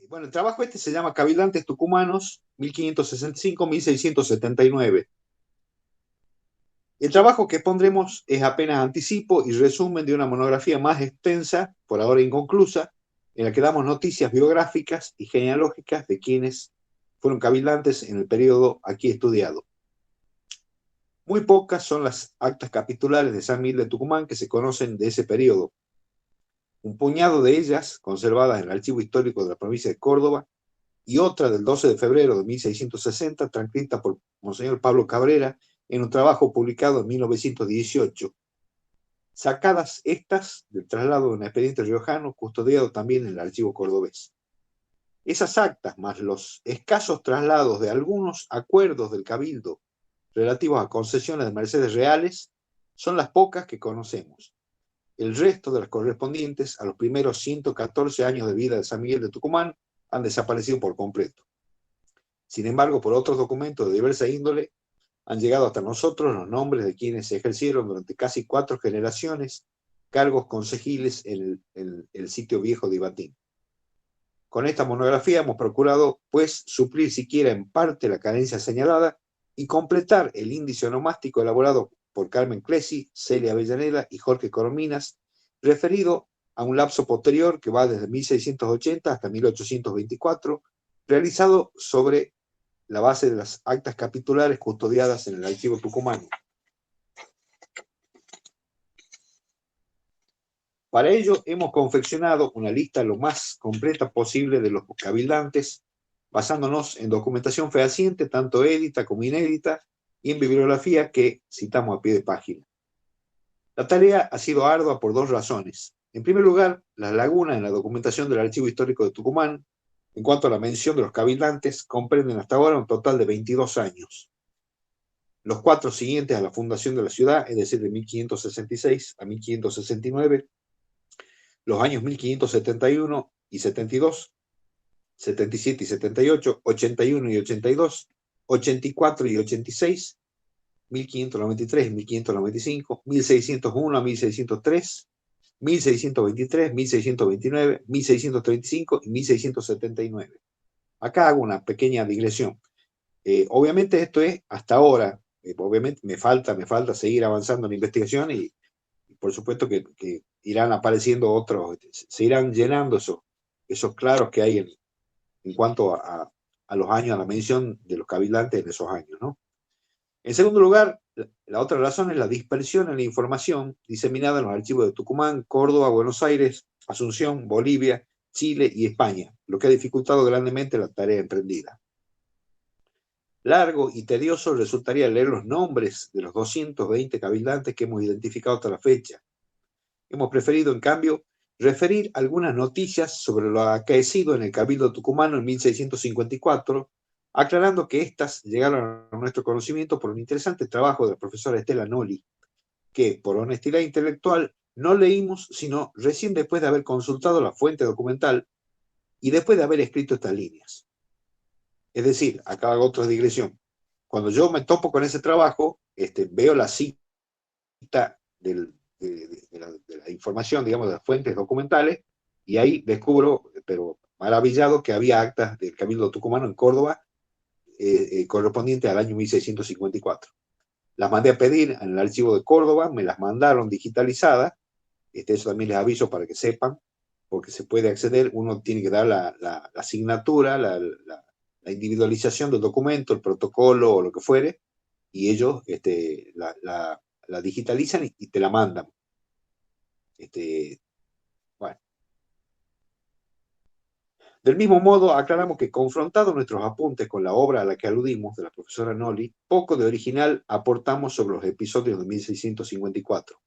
Bueno, el trabajo este se llama Cabildantes Tucumanos 1565-1679. El trabajo que pondremos es apenas anticipo y resumen de una monografía más extensa, por ahora inconclusa, en la que damos noticias biográficas y genealógicas de quienes fueron cabildantes en el periodo aquí estudiado. Muy pocas son las actas capitulares de San Miguel de Tucumán que se conocen de ese periodo. Un puñado de ellas conservadas en el Archivo Histórico de la provincia de Córdoba y otra del 12 de febrero de 1660, transcrita por Monseñor Pablo Cabrera en un trabajo publicado en 1918. Sacadas estas del traslado de un expediente riojano custodiado también en el archivo cordobés. Esas actas, más los escasos traslados de algunos acuerdos del Cabildo relativos a concesiones de mercedes reales, son las pocas que conocemos. El resto de las correspondientes a los primeros 114 años de vida de San Miguel de Tucumán han desaparecido por completo. Sin embargo, por otros documentos de diversa índole, han llegado hasta nosotros los nombres de quienes ejercieron durante casi 4 generaciones cargos consejiles en el sitio viejo de Ibatín. Con esta monografía hemos procurado, pues, suplir siquiera en parte la carencia señalada y completar el índice onomástico elaborado por Carmen Clesi, Celia Avellaneda y Jorge Corominas, referido a un lapso posterior que va desde 1680 hasta 1824, realizado sobre la base de las actas capitulares custodiadas en el archivo tucumano. Para ello hemos confeccionado una lista lo más completa posible de los cabildantes, basándonos en documentación fehaciente, tanto édita como inédita, y en bibliografía que citamos a pie de página. La tarea ha sido ardua por 2 razones. En primer lugar, las lagunas en la documentación del Archivo Histórico de Tucumán, en cuanto a la mención de los cabildantes, comprenden hasta ahora un total de 22 años. Los 4 siguientes a la fundación de la ciudad, es decir, de 1566 a 1569, los años 1571 y 72, 77 y 78, 81 y 82, 84 y 86, 1593 y 1595, 1601 a 1603, 1623, 1629, 1635 y 1679. Acá hago una pequeña digresión. Obviamente esto es hasta ahora. Obviamente me falta seguir avanzando en la investigación y por supuesto que irán apareciendo otros, se irán llenando esos claros que hay en cuanto a los años, a la mención de los cabildantes en esos años, ¿no? En segundo lugar, la otra razón es la dispersión en la información diseminada en los archivos de Tucumán, Córdoba, Buenos Aires, Asunción, Bolivia, Chile y España, lo que ha dificultado grandemente la tarea emprendida. Largo y tedioso resultaría leer los nombres de los 220 cabildantes que hemos identificado hasta la fecha. Hemos preferido, en cambio, referir algunas noticias sobre lo acaecido en el Cabildo tucumano en 1654, aclarando que éstas llegaron a nuestro conocimiento por un interesante trabajo de la profesora Estela Noli, que, por honestidad intelectual, no leímos sino recién después de haber consultado la fuente documental y después de haber escrito estas líneas. Es decir, acá hago otra digresión. Cuando yo me topo con ese trabajo, veo la cita de la información, digamos, de las fuentes documentales, y ahí descubro, pero maravillado, que había actas del Cabildo Tucumano en Córdoba correspondientes al año 1654. Las mandé a pedir en el archivo de Córdoba, me las mandaron digitalizadas, eso también les aviso para que sepan, porque se puede acceder, uno tiene que dar la asignatura, la individualización del documento, el protocolo o lo que fuere, y ellos la digitalizan y te la mandan. Bueno. Del mismo modo, aclaramos que confrontados nuestros apuntes con la obra a la que aludimos, de la profesora Noli, poco de original aportamos sobre los episodios de 1654.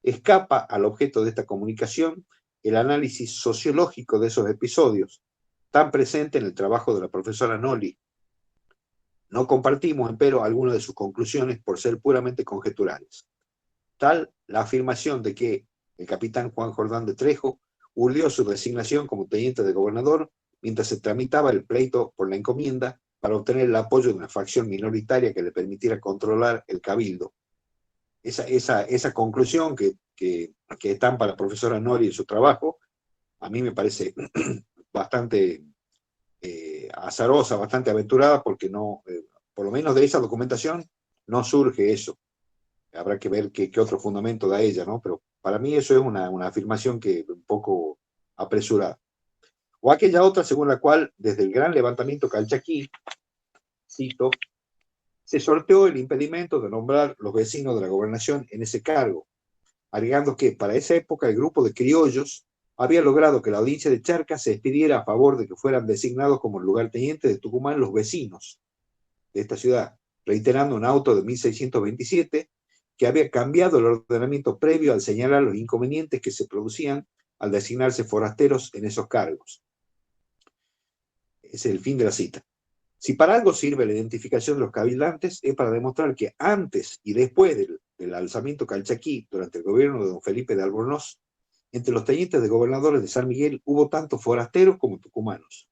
Escapa al objeto de esta comunicación el análisis sociológico de esos episodios, tan presente en el trabajo de la profesora Noli. No compartimos, empero, algunas de sus conclusiones por ser puramente conjeturales. Tal la afirmación de que el capitán Juan Jordán de Trejo urdió su designación como teniente de gobernador mientras se tramitaba el pleito por la encomienda para obtener el apoyo de una facción minoritaria que le permitiera controlar el cabildo. Esa conclusión que estampa la profesora Nori en su trabajo, a mí me parece bastante azarosa, bastante aventurada, porque no, por lo menos de esa documentación, no surge eso. Habrá que ver qué otro fundamento da ella, ¿no? Pero para mí eso es una afirmación que un poco apresurada. O aquella otra según la cual, desde el gran levantamiento calchaquí, cito, se sorteó el impedimento de nombrar los vecinos de la gobernación en ese cargo, agregando que para esa época el grupo de criollos había logrado que la audiencia de Charcas se expidiera a favor de que fueran designados como lugarteniente de Tucumán los vecinos de esta ciudad, reiterando un auto de 1627 que había cambiado el ordenamiento previo al señalar los inconvenientes que se producían al designarse forasteros en esos cargos. Ese es el fin de la cita. Si para algo sirve la identificación de los cabildantes, es para demostrar que antes y después del alzamiento calchaquí, durante el gobierno de don Felipe de Albornoz, entre los tenientes de gobernadores de San Miguel hubo tanto forasteros como tucumanos.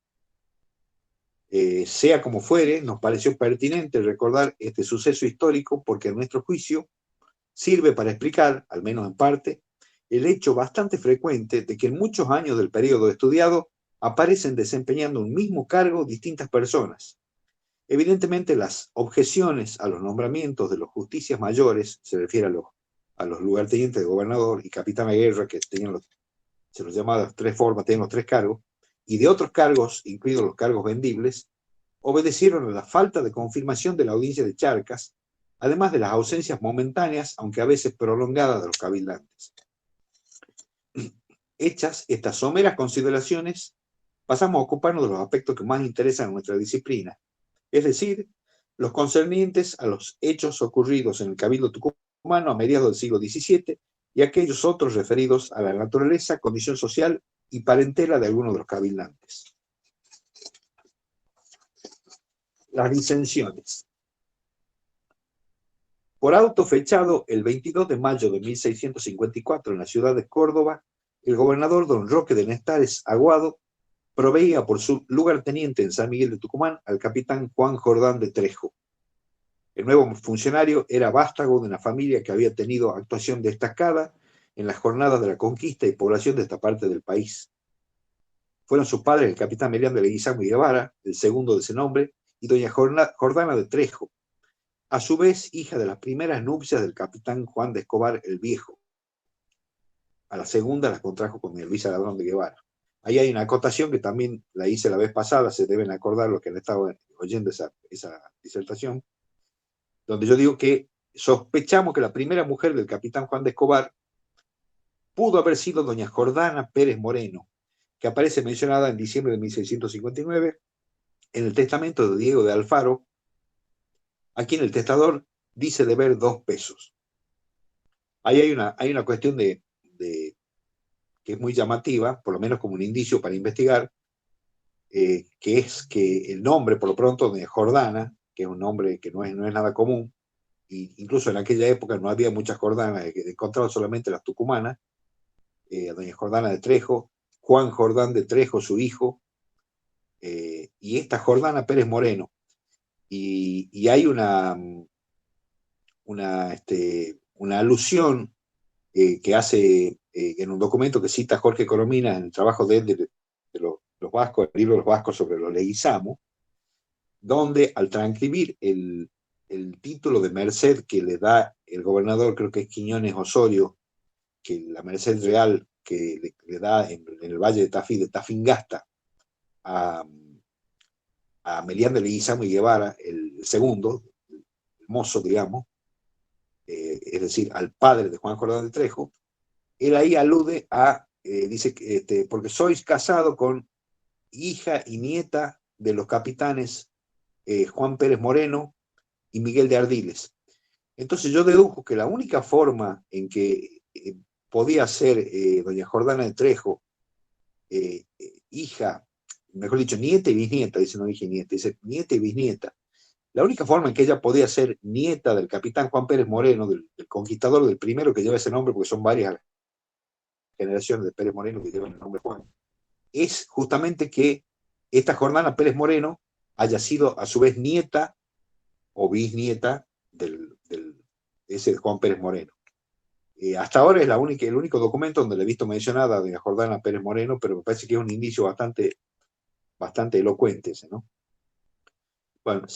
Sea como fuere, nos pareció pertinente recordar este suceso histórico porque, a nuestro juicio, sirve para explicar, al menos en parte, el hecho bastante frecuente de que en muchos años del periodo estudiado aparecen desempeñando un mismo cargo distintas personas. Evidentemente, las objeciones a los nombramientos de los justicias mayores, se refiere a los lugartenientes de gobernador y capitán de guerra, que tenían se los llamaba de tres formas, tenían los tres cargos, y de otros cargos, incluidos los cargos vendibles, obedecieron a la falta de confirmación de la audiencia de Charcas, además de las ausencias momentáneas, aunque a veces prolongadas, de los cabildantes. Hechas estas someras consideraciones, pasamos a ocuparnos de los aspectos que más interesan a nuestra disciplina, es decir, los concernientes a los hechos ocurridos en el Cabildo tucumano a mediados del siglo XVII y aquellos otros referidos a la naturaleza, condición social y parentela de algunos de los cabildantes. Las disensiones. Por auto fechado el 22 de mayo de 1654 en la ciudad de Córdoba, el gobernador don Roque de Nestares Aguado proveía por su lugarteniente en San Miguel de Tucumán al capitán Juan Jordán de Trejo. El nuevo funcionario era vástago de una familia que había tenido actuación destacada en las jornadas de la conquista y población de esta parte del país. Fueron sus padres el capitán Melián de Leguizamo y Guevara, el segundo de ese nombre, y doña Jordana de Trejo, a su vez hija de las primeras nupcias del capitán Juan de Escobar el Viejo. A la segunda las contrajo con Luisa Ladrón de Guevara. Ahí hay una acotación que también la hice la vez pasada, se deben acordar los que han estado oyendo esa disertación, donde yo digo que sospechamos que la primera mujer del capitán Juan de Escobar pudo haber sido doña Jordana Pérez Moreno, que aparece mencionada en diciembre de 1659 en el testamento de Diego de Alfaro, a quien el testador dice deber 2 pesos. Ahí hay una cuestión que es muy llamativa, por lo menos como un indicio para investigar, que es que el nombre, por lo pronto, de Jordana, que es un nombre que no es nada común, e incluso en aquella época no había muchas Jordanas, encontraban solamente las tucumanas, doña Jordana de Trejo, Juan Jordán de Trejo, su hijo, y esta Jordana Pérez Moreno. Y hay una alusión que hace en un documento que cita Jorge Coromina en el trabajo de él de los vascos, el libro de los vascos sobre los Leguizamo, donde al transcribir el título de merced que le da el gobernador, creo que es Quiñones Osorio, que la merced real que le da en el valle de Tafí, de Tafingasta, a Melián de Leguizamo y Guevara, el segundo, el mozo, digamos, es decir, al padre de Juan Jordán de Trejo, él ahí alude dice, porque sois casado con hija y nieta de los capitanes Juan Pérez Moreno y Miguel de Ardiles. Entonces yo dedujo que la única forma en que podía ser doña Jordana de Trejo hija, mejor dicho, nieta y bisnieta, dice no hija y nieta, dice nieta y bisnieta, la única forma en que ella podía ser nieta del capitán Juan Pérez Moreno, del conquistador, del primero que lleva ese nombre, porque son varias generaciones de Pérez Moreno que llevan el nombre Juan, es justamente que esta Jordana Pérez Moreno haya sido a su vez nieta o bisnieta de ese Juan Pérez Moreno. Hasta ahora es el único documento donde le he visto mencionada a doña Jordana Pérez Moreno, pero me parece que es un indicio bastante bastante elocuente ese, ¿no? Bueno,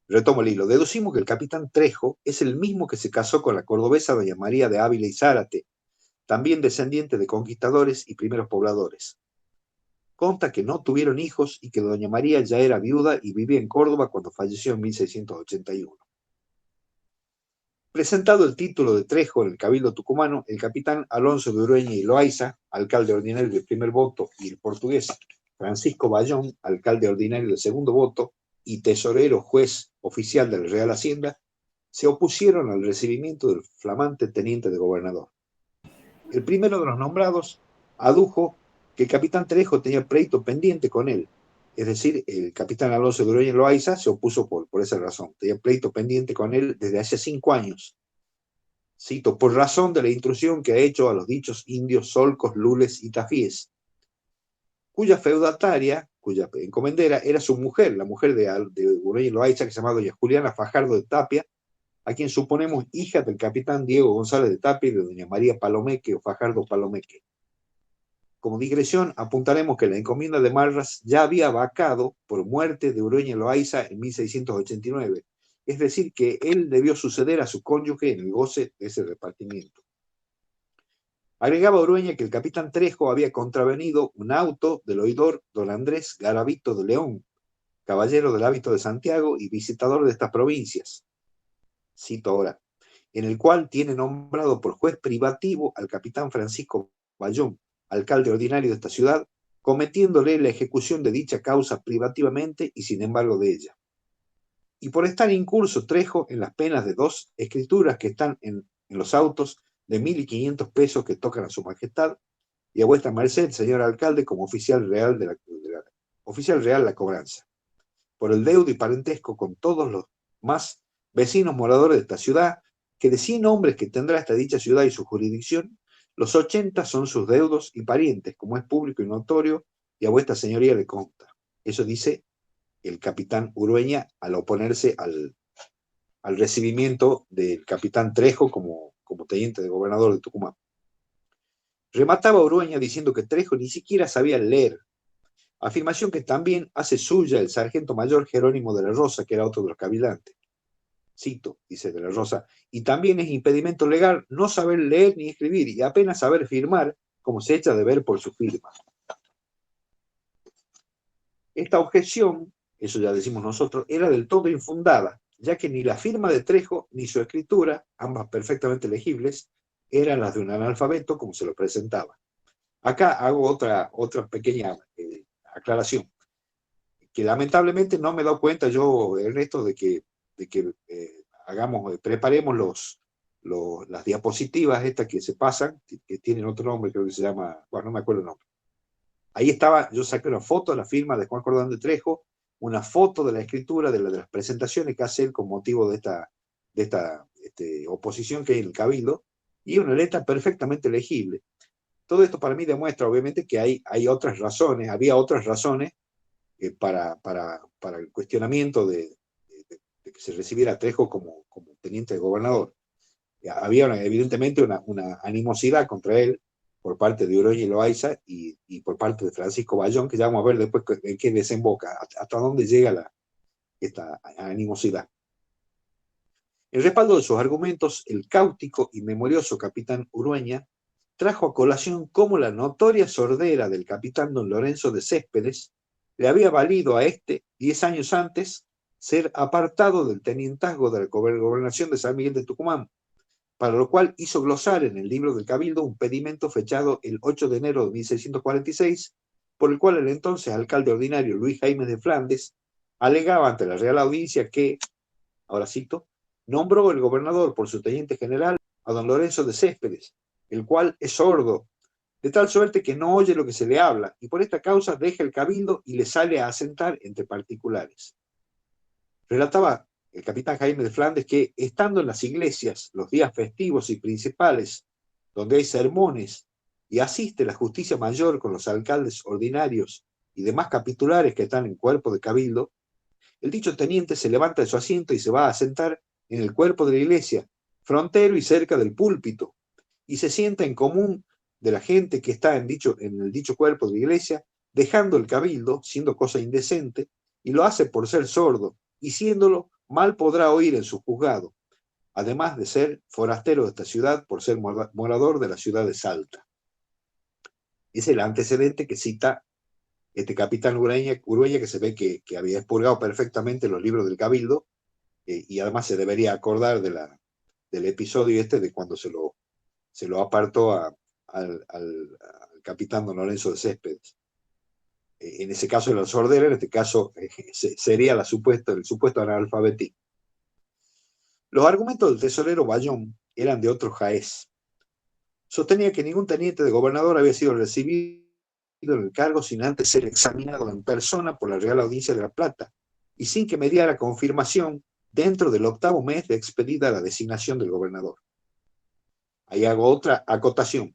retomo el hilo. Deducimos que el capitán Trejo es el mismo que se casó con la cordobesa doña María de Ávila y Zárate, también descendiente de conquistadores y primeros pobladores. Conta que no tuvieron hijos y que doña María ya era viuda y vivía en Córdoba cuando falleció en 1681. Presentado el título de Trejo en el Cabildo tucumano, el capitán Alonso de Urueña y Loaiza, alcalde ordinario de primer voto, y el portugués Francisco Bayón, alcalde ordinario de segundo voto, y tesorero juez oficial de la Real Hacienda, se opusieron al recibimiento del flamante teniente de gobernador. El primero de los nombrados adujo que el capitán Trejo tenía pleito pendiente con él. Es decir, el capitán Alonso de Urueña y Loaiza se opuso por esa razón. Tenía pleito pendiente con él desde hace 5 años. Cito, por razón de la intrusión que ha hecho a los dichos indios solcos, lules y tafíes, cuya feudataria, cuya encomendera, era su mujer, la mujer de Urueña y Loaiza, que se llamaba doña Juliana Fajardo de Tapia, a quien suponemos hija del capitán Diego González de Tapia y de doña María Palomeque o Fajardo Palomeque. Como digresión, apuntaremos que la encomienda de Marras ya había vacado por muerte de Urueña y Loaiza en 1689, es decir, que él debió suceder a su cónyuge en el goce de ese repartimiento. Agregaba Urueña que el capitán Trejo había contravenido un auto del oidor don Andrés Garavito de León, caballero del hábito de Santiago y visitador de estas provincias. Cito ahora, en el cual tiene nombrado por juez privativo al capitán Francisco Bayón, alcalde ordinario de esta ciudad, cometiéndole la ejecución de dicha causa privativamente y sin embargo de ella. Y por estar incurso Trejo en las penas de 2 escrituras que están en los autos de 1.500 pesos que tocan a su majestad y a vuestra merced, señor alcalde, como oficial real oficial real la cobranza. Por el deudo y parentesco con todos los más vecinos moradores de esta ciudad, que de 100 hombres que tendrá esta dicha ciudad y su jurisdicción, los 80 son sus deudos y parientes, como es público y notorio, y a vuestra señoría le consta. Eso dice el capitán Urueña al oponerse al recibimiento del capitán Trejo como teniente de gobernador de Tucumán. Remataba Urueña diciendo que Trejo ni siquiera sabía leer, afirmación que también hace suya el sargento mayor Jerónimo de la Rosa, que era otro de los cabildantes. Cito, dice de la Rosa, y también es impedimento legal no saber leer ni escribir y apenas saber firmar, como se echa de ver por su firma. Esta objeción, eso ya decimos nosotros, era del todo infundada, ya que ni la firma de Trejo ni su escritura, ambas perfectamente legibles, eran las de un analfabeto como se lo presentaba. Acá hago otra pequeña aclaración, que lamentablemente no me he dado cuenta yo, Ernesto, de que preparemos las diapositivas estas que se pasan, que tienen otro nombre, creo que se llama, bueno, no me acuerdo el nombre. Ahí estaba, yo saqué una foto de la firma de Juan Cordón de Trejo, una foto de la escritura de las presentaciones que hace él con motivo de esta oposición que hay en el Cabildo, y una letra perfectamente legible. Todo esto para mí demuestra, obviamente, que hay otras razones, había otras razones para el cuestionamiento de que se recibiera a Trejo como teniente de gobernador. Había evidentemente una animosidad contra él por parte de Urueña y Loaiza y por parte de Francisco Bayón, que ya vamos a ver después en qué desemboca, hasta dónde llega esta animosidad. En respaldo de sus argumentos, el cáustico y memorioso capitán Urueña trajo a colación cómo la notoria sordera del capitán don Lorenzo de Céspedes le había valido a 10 años antes, ser apartado del tenientazgo de la gobernación de San Miguel de Tucumán, para lo cual hizo glosar en el libro del Cabildo un pedimento fechado el 8 de enero de 1646, por el cual el entonces alcalde ordinario Luis Jaime de Flandes alegaba ante la Real Audiencia que, ahora cito, nombró el gobernador por su teniente general a don Lorenzo de Céspedes, el cual es sordo, de tal suerte que no oye lo que se le habla, y por esta causa deja el cabildo y le sale a asentar entre particulares. Relataba el capitán Jaime de Flandes que, estando en las iglesias los días festivos y principales, donde hay sermones, y asiste la justicia mayor con los alcaldes ordinarios y demás capitulares que están en cuerpo de cabildo, el dicho teniente se levanta de su asiento y se va a sentar en el cuerpo de la iglesia, frontero y cerca del púlpito, y se sienta en común de la gente que está en el dicho cuerpo de la iglesia, dejando el cabildo, siendo cosa indecente, y lo hace por ser sordo, y siéndolo, mal podrá oír en su juzgado, además de ser forastero de esta ciudad por ser morador de la ciudad de Salta. Es el antecedente que cita este capitán Urueña, que se ve que había expurgado perfectamente los libros del cabildo, y además se debería acordar del episodio este de cuando se lo apartó al capitán don Lorenzo de Céspedes. En ese caso era el sordero, en este caso sería el supuesto analfabetismo. Los argumentos del tesorero Bayón eran de otro jaez. Sostenía que ningún teniente de gobernador había sido recibido en el cargo sin antes ser examinado en persona por la Real Audiencia de La Plata y sin que mediara confirmación dentro del 8º mes de expedida la designación del gobernador. Ahí hago otra acotación.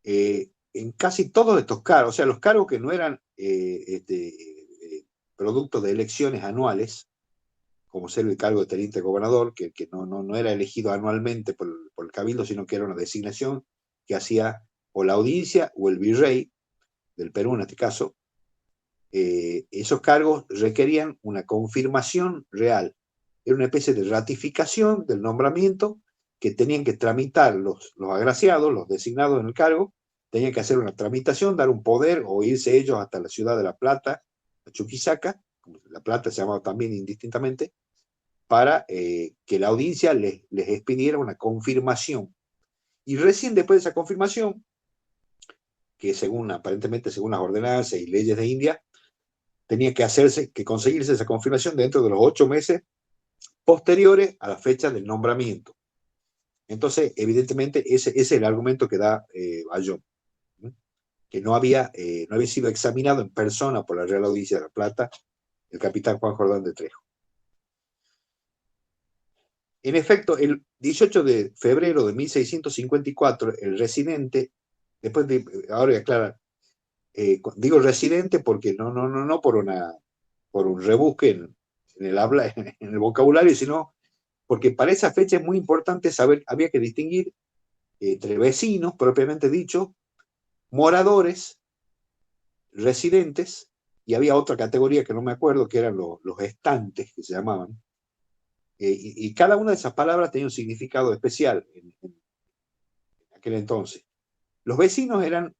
En casi todos estos cargos, o sea, los cargos que no eran producto de elecciones anuales, como ser el cargo de teniente gobernador, que no era elegido anualmente por el cabildo, sino que era una designación que hacía o la audiencia o el virrey del Perú en este caso. Esos cargos requerían una confirmación real. Era una especie de ratificación del nombramiento que tenían que tramitar los agraciados, los designados en el cargo, tenían que hacer una tramitación, dar un poder o irse ellos hasta la ciudad de La Plata, a Chuquisaca, La Plata se llamaba también indistintamente, para que la audiencia les expidiera una confirmación. Y recién después de esa confirmación, que aparentemente según las ordenanzas y leyes de India, tenía que conseguirse esa confirmación dentro de los 8 meses posteriores a la fecha del nombramiento. Entonces, evidentemente, ese es el argumento que da Bayón, que no había sido examinado en persona por la Real Audiencia de La Plata el capitán Juan Jordán de Trejo. En efecto, el 18 de febrero de 1654, el residente, ahora aclara, digo residente porque no por un rebusque en el habla, en el vocabulario, sino porque para esa fecha es muy importante saber, había que distinguir entre vecinos, propiamente dicho, moradores, residentes, y había otra categoría que no me acuerdo, que eran los estantes, que se llamaban. Y cada una de esas palabras tenía un significado especial en aquel entonces. Los vecinos eran,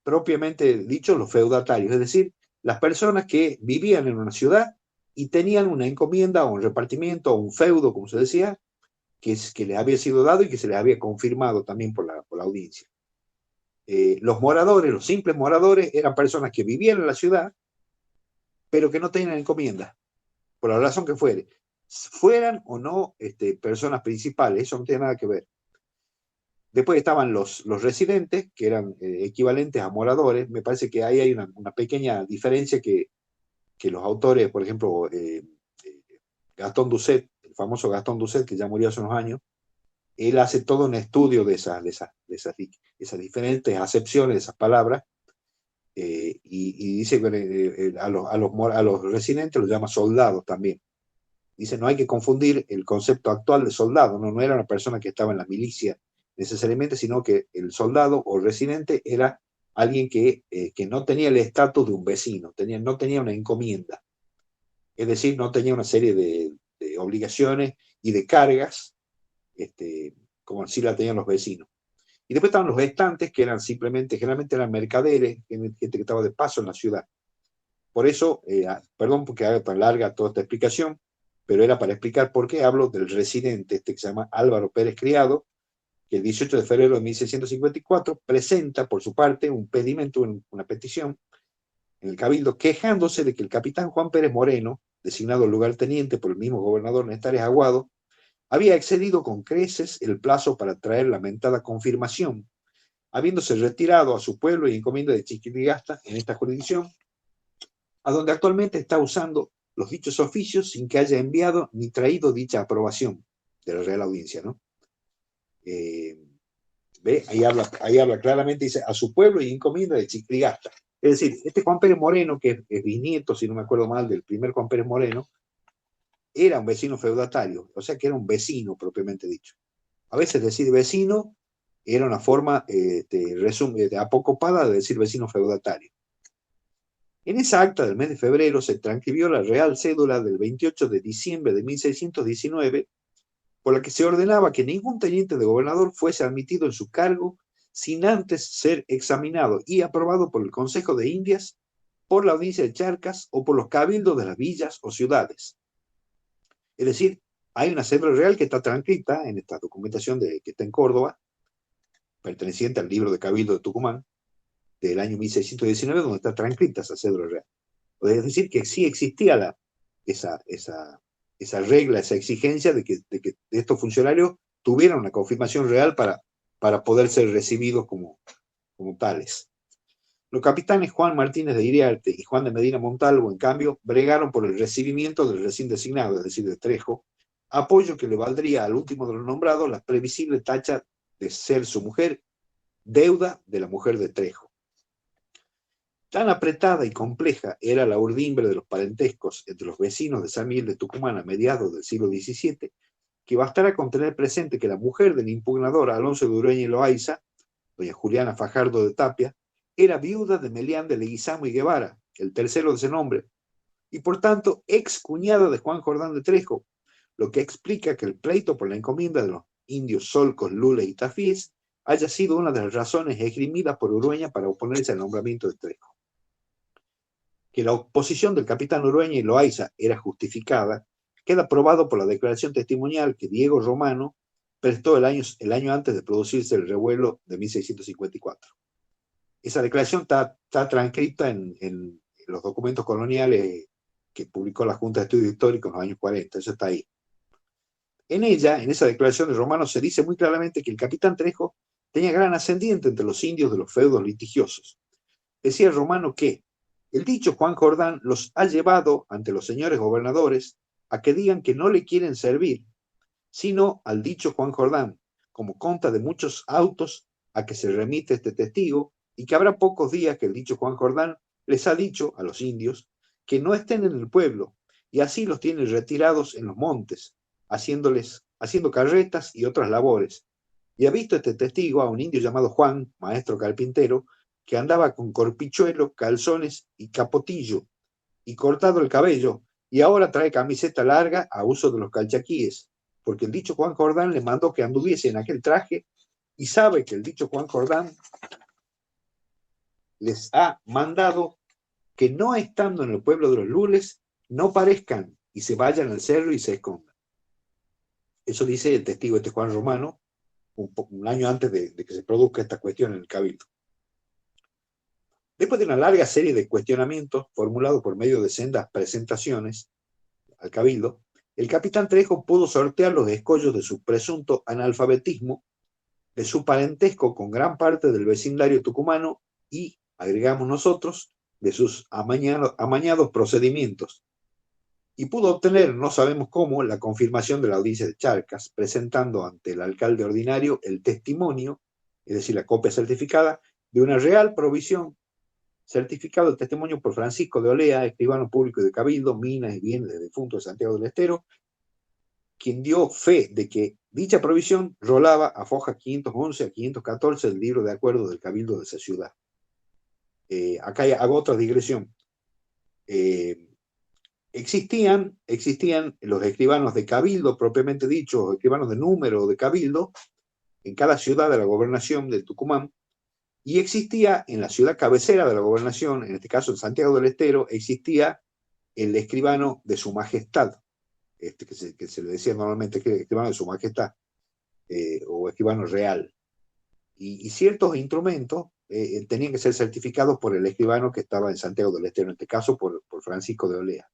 propiamente dicho, los feudatarios, es decir, las personas que vivían en una ciudad y tenían una encomienda o un repartimiento o un feudo, como se decía, que les había sido dado y que se les había confirmado también por la audiencia. Los moradores, los simples moradores, eran personas que vivían en la ciudad, pero que no tenían encomienda, por la razón que fueran o no personas principales, eso no tiene nada que ver. Después estaban los residentes, que eran equivalentes a moradores. Me parece que ahí hay una pequeña diferencia que los autores, por ejemplo, Gastón Doucet, el famoso Gastón Doucet, que ya murió hace unos años, él hace todo un estudio de esas diferentes acepciones de esas palabras, y dice que a los residentes los llama soldados también. Dice, no hay que confundir el concepto actual de soldado, no era una persona que estaba en la milicia necesariamente, sino que el soldado o residente era alguien que no tenía el estatus de un vecino, no tenía una encomienda, es decir, no tenía una serie de obligaciones y de cargas, como sí la tenían los vecinos. Y después estaban los estantes, que eran generalmente eran mercaderes, gente que estaba de paso en la ciudad. Por eso, perdón porque haga tan larga toda esta explicación, pero era para explicar por qué hablo del residente, que se llama Álvaro Pérez Criado, que el 18 de febrero de 1654 presenta por su parte un pedimento, una petición en el Cabildo, quejándose de que el capitán Juan Pérez Moreno, designado lugarteniente por el mismo gobernador Nestares Aguado, había excedido con creces el plazo para traer la mentada confirmación, habiéndose retirado a su pueblo y encomienda de Chiquiligasta en esta jurisdicción, a donde actualmente está usando los dichos oficios sin que haya enviado ni traído dicha aprobación de la Real Audiencia, ¿no? ¿Ve? Ahí habla claramente, dice, a su pueblo y encomienda de Chiquiligasta. Es decir, este Juan Pérez Moreno, que es bisnieto, si no me acuerdo mal, del primer Juan Pérez Moreno, era un vecino feudatario, o sea que era un vecino propiamente dicho. A veces decir vecino era una forma apocopada de decir vecino feudatario. En esa acta del mes de febrero se transcribió la Real Cédula del 28 de diciembre de 1619, por la que se ordenaba que ningún teniente de gobernador fuese admitido en su cargo sin antes ser examinado y aprobado por el Consejo de Indias, por la Audiencia de Charcas o por los cabildos de las villas o ciudades. Es decir, hay una cédula real que está transcrita en esta documentación que está en Córdoba, perteneciente al libro de Cabildo de Tucumán, del año 1619, donde está transcrita esa cédula real. Es decir, que sí existía esa regla, esa exigencia de que estos funcionarios tuvieran una confirmación real para poder ser recibidos como tales. Los capitanes Juan Martínez de Iriarte y Juan de Medina Montalvo, en cambio, bregaron por el recibimiento del recién designado, es decir, de Trejo, apoyo que le valdría al último de los nombrados la previsible tacha de ser su mujer, deuda de la mujer de Trejo. Tan apretada y compleja era la urdimbre de los parentescos entre los vecinos de San Miguel de Tucumán a mediados del siglo XVII, que bastará con tener presente que la mujer del impugnador Alonso de Ureña y Loaiza, doña Juliana Fajardo de Tapia, era viuda de Melián de Leguizamo y Guevara, el tercero de ese nombre, y por tanto ex cuñada de Juan Jordán de Trejo, lo que explica que el pleito por la encomienda de los indios Solcos, Lula y Tafíes haya sido una de las razones esgrimidas por Urueña para oponerse al nombramiento de Trejo. Que la oposición del capitán Urueña y Loaiza era justificada, queda probado por la declaración testimonial que Diego Romano prestó el año antes de producirse el revuelo de 1654. Esa declaración está transcrita en los documentos coloniales que publicó la Junta de Estudios Históricos en los años 40, eso está ahí. En ella, en esa declaración de Romano, se dice muy claramente que el capitán Trejo tenía gran ascendiente entre los indios de los feudos litigiosos. Decía Romano que el dicho Juan Jordán los ha llevado ante los señores gobernadores a que digan que no le quieren servir, sino al dicho Juan Jordán, como conta de muchos autos a que se remite este testigo, y que habrá pocos días que el dicho Juan Jordán les ha dicho a los indios que no estén en el pueblo, y así los tiene retirados en los montes, haciendo carretas y otras labores. Y ha visto este testigo a un indio llamado Juan, maestro carpintero, que andaba con corpichuelo, calzones y capotillo, y cortado el cabello, y ahora trae camiseta larga a uso de los calchaquíes, porque el dicho Juan Jordán le mandó que anduviese en aquel traje, y sabe que el dicho Juan Jordán les ha mandado que no estando en el pueblo de los lules, no parezcan y se vayan al cerro y se escondan. Eso dice el testigo este Juan Romano, un año antes de que se produzca esta cuestión en el Cabildo. Después de una larga serie de cuestionamientos formulados por medio de sendas presentaciones al Cabildo, el capitán Trejo pudo sortear los escollos de su presunto analfabetismo, de su parentesco con gran parte del vecindario tucumano y, agregamos nosotros, de sus amañados procedimientos. Y pudo obtener, no sabemos cómo, la confirmación de la audiencia de Charcas, presentando ante el alcalde ordinario el testimonio, es decir, la copia certificada, de una real provisión, certificado de testimonio por Francisco de Olea, escribano público de Cabildo, Minas y Bienes del difunto de Santiago del Estero, quien dio fe de que dicha provisión rolaba a foja 511 a 514 del libro de acuerdo del Cabildo de esa ciudad. Acá hago otra digresión. Existían los escribanos de Cabildo, propiamente dicho, escribanos de número de Cabildo, en cada ciudad de la gobernación de Tucumán, y existía en la ciudad cabecera de la gobernación, en este caso en Santiago del Estero, existía el escribano de su majestad, que se le decía normalmente escribano de su majestad, o escribano real. Y ciertos instrumentos tenían que ser certificados por el escribano que estaba en Santiago del Estero, en este caso por Francisco de Olea.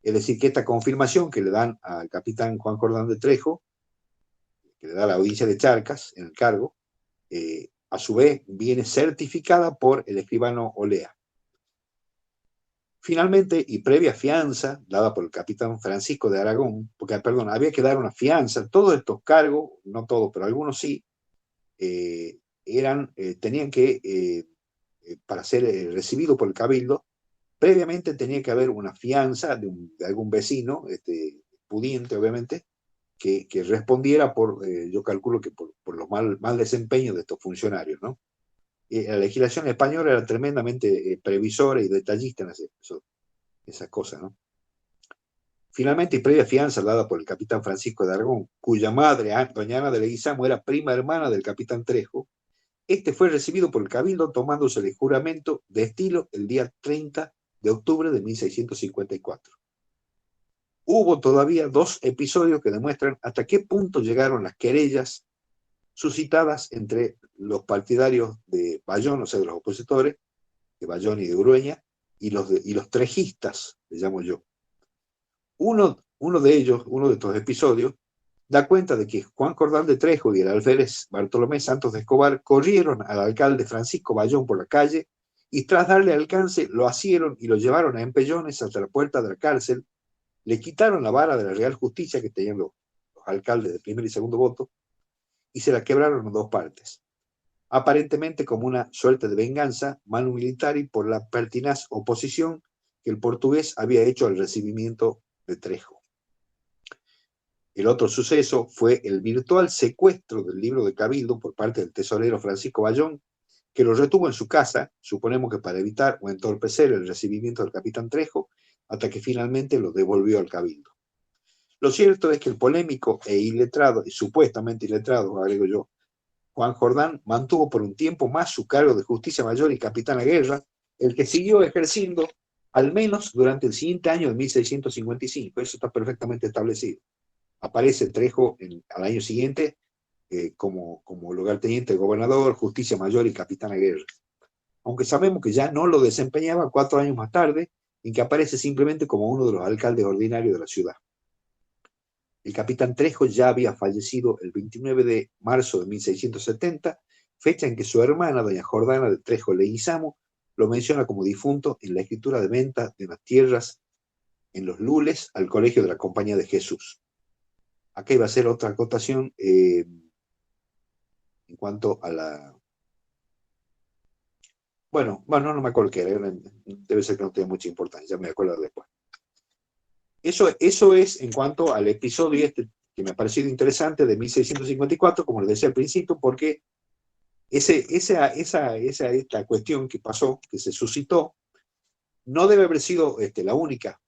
Es decir, que esta confirmación que le dan al capitán Juan Jordán de Trejo, que le da la audiencia de Charcas en el cargo, a su vez viene certificada por el escribano Olea. Finalmente, y previa fianza dada por el capitán Francisco de Aragón, porque, perdón, había que dar una fianza, todos estos cargos, no todos, pero algunos sí, tenían que, para ser recibido por el Cabildo, previamente tenía que haber una fianza de algún vecino, pudiente obviamente, que respondiera yo calculo que por los mal desempeños de estos funcionarios, ¿no? la legislación española era tremendamente previsora y detallista en esas cosas, ¿no? Finalmente, y previa fianza dada por el capitán Francisco de Aragón, cuya madre, doña Ana de Leguizamo, era prima hermana del capitán Trejo, este fue recibido por el cabildo tomándose el juramento de estilo el día 30 de octubre de 1654. Hubo todavía 2 episodios que demuestran hasta qué punto llegaron las querellas suscitadas entre los partidarios de Bayón, o sea, de los opositores, de Bayón y de Urueña, y los trejistas, le llamo yo. Uno de ellos, uno de estos episodios, da cuenta de que Juan Jordán de Trejo y el alférez Bartolomé Santos de Escobar corrieron al alcalde Francisco Bayón por la calle y tras darle alcance lo asieron y lo llevaron a empellones hasta la puerta de la cárcel, le quitaron la vara de la Real Justicia que tenían los alcaldes de primer y segundo voto y se la quebraron en 2 partes, aparentemente como una suerte de venganza manu militari por la pertinaz oposición que el portugués había hecho al recibimiento de Trejo. El otro suceso fue el virtual secuestro del libro de Cabildo por parte del tesorero Francisco Bayón, que lo retuvo en su casa, suponemos que para evitar o entorpecer el recibimiento del capitán Trejo, hasta que finalmente lo devolvió al Cabildo. Lo cierto es que el polémico e iletrado, y supuestamente iletrado, agrego yo, Juan Jordán mantuvo por un tiempo más su cargo de justicia mayor y capitán de guerra, el que siguió ejerciendo al menos durante el siguiente año de 1655. Eso está perfectamente establecido. Aparece Trejo al año siguiente como lugarteniente del gobernador, justicia mayor y capitán de guerra. Aunque sabemos que ya no lo desempeñaba 4 años más tarde, en que aparece simplemente como uno de los alcaldes ordinarios de la ciudad. El capitán Trejo ya había fallecido el 29 de marzo de 1670, fecha en que su hermana, doña Jordana de Trejo Leguizamo, lo menciona como difunto en la escritura de venta de unas tierras en los Lules al Colegio de la Compañía de Jesús. Acá iba a ser otra acotación en cuanto a la... Bueno, no me acuerdo qué era, debe ser que no tiene mucha importancia, ya me acuerdo después. Eso es en cuanto al episodio este que me ha parecido interesante de 1654, como les decía al principio, porque esta cuestión que pasó, que se suscitó, no debe haber sido la única,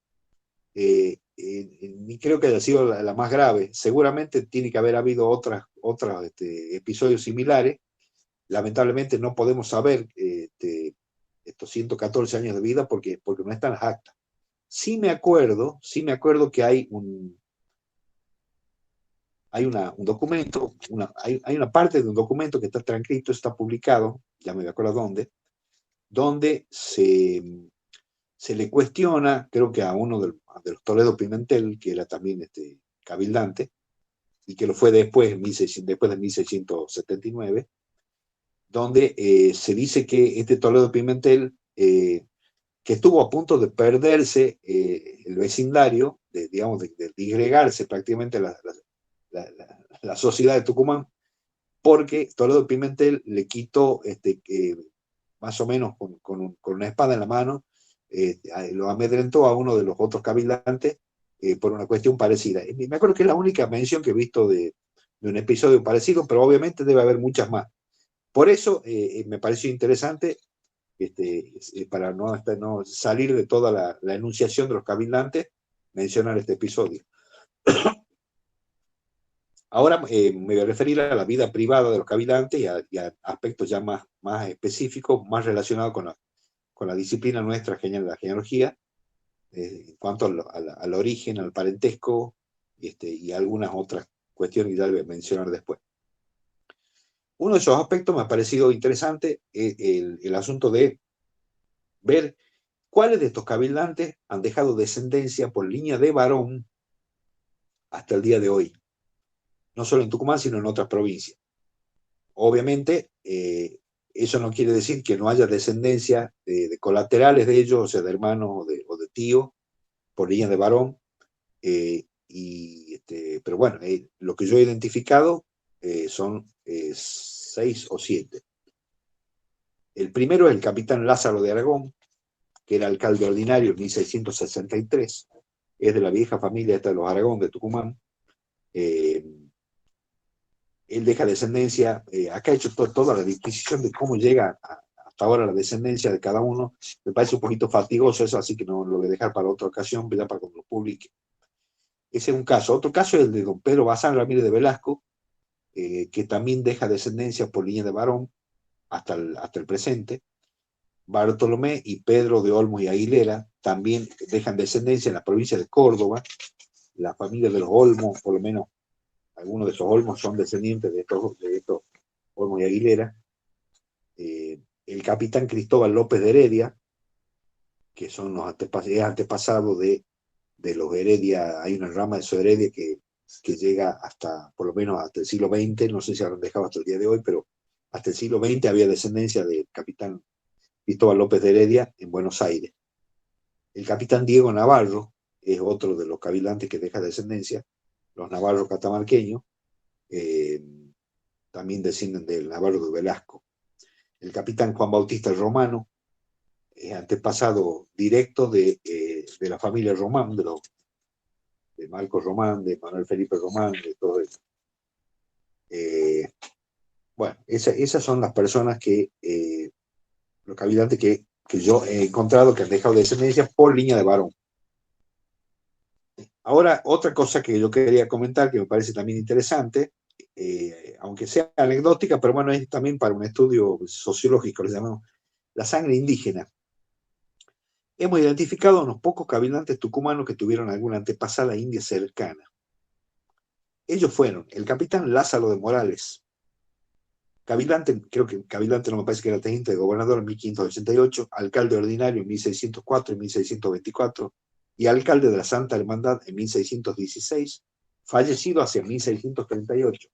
ni creo que haya sido la más grave. Seguramente tiene que haber habido otros episodios similares. Lamentablemente no podemos saber estos 114 años de vida porque no están las actas. Sí me acuerdo que hay un documento, hay una parte de un documento que está transcrito, está publicado, ya me acuerdo dónde, donde se le cuestiona, creo que a uno de los Toledo Pimentel, que era también cabildante, y que lo fue después de 1679, donde se dice que Toledo Pimentel, que estuvo a punto de perderse el vecindario, de disgregarse prácticamente la sociedad de Tucumán, porque Toledo Pimentel le quitó, más o menos con una espada en la mano, lo amedrentó a uno de los otros cabildantes por una cuestión parecida. Me acuerdo que es la única mención que he visto de un episodio parecido, pero obviamente debe haber muchas más. Por eso me pareció interesante, para no salir de toda la enunciación de los cabildantes, mencionar este episodio. Ahora me voy a referir a la vida privada de los cabildantes y a aspectos ya más específicos, más relacionados con la disciplina nuestra, la genealogía, en cuanto al origen, al parentesco, y algunas otras cuestiones que ya les voy a mencionar después. Uno de esos aspectos me ha parecido interesante, el asunto de ver cuáles de estos cabildantes han dejado descendencia por línea de varón hasta el día de hoy, no solo en Tucumán, sino en otras provincias. Obviamente, eso no quiere decir que no haya descendencia de colaterales de ellos, o sea, de hermanos o de tíos, por línea de varón, pero bueno, lo que yo he identificado son 6 o 7. El primero es el capitán Lázaro de Aragón, que era alcalde ordinario en 1663, es de la vieja familia esta de los Aragón de Tucumán. Él él deja descendencia. Acá he hecho toda la disquisición de cómo llega hasta ahora la descendencia de cada uno. Me parece un poquito fatigoso eso, así que no lo voy a dejar para otra ocasión, ya para cuando lo publique. Ese es un caso. Otro caso es el de don Pedro Bazán Ramírez de Velasco, que también deja descendencia por línea de varón hasta el presente. Bartolomé y Pedro de Olmos y Aguilera también dejan descendencia en la provincia de Córdoba. La familia de los Olmos, por lo menos algunos de esos Olmos son descendientes de estos Olmos y Aguilera. El capitán Cristóbal López de Heredia, que son los antepasados de los Heredia. Hay una rama de esos Heredia que llega hasta, por lo menos hasta el siglo XX, no sé si habrán dejado hasta el día de hoy, pero hasta el siglo XX había descendencia del capitán Cristóbal López de Heredia en Buenos Aires. El capitán Diego Navarro es otro de los cabildantes que deja descendencia, los navarros catamarqueños, también descienden del Navarro de Velasco. El capitán Juan Bautista Romano es antepasado directo de la familia Román, de Marcos Román, de Manuel Felipe Román, de todo eso. Bueno, esas son las personas los cabildantes que yo he encontrado que han dejado descendencia por línea de varón. Ahora, otra cosa que yo quería comentar, que me parece también interesante, aunque sea anecdótica, pero bueno, es también para un estudio sociológico, le llamamos la sangre indígena. Hemos identificado a unos pocos cabildantes tucumanos que tuvieron alguna antepasada india cercana. Ellos fueron el capitán Lázaro de Morales, cabilante, creo que cabilante no me parece que era teniente de gobernador en 1588, alcalde ordinario en 1604 y 1624, y alcalde de la Santa Hermandad en 1616, fallecido hacia 1638.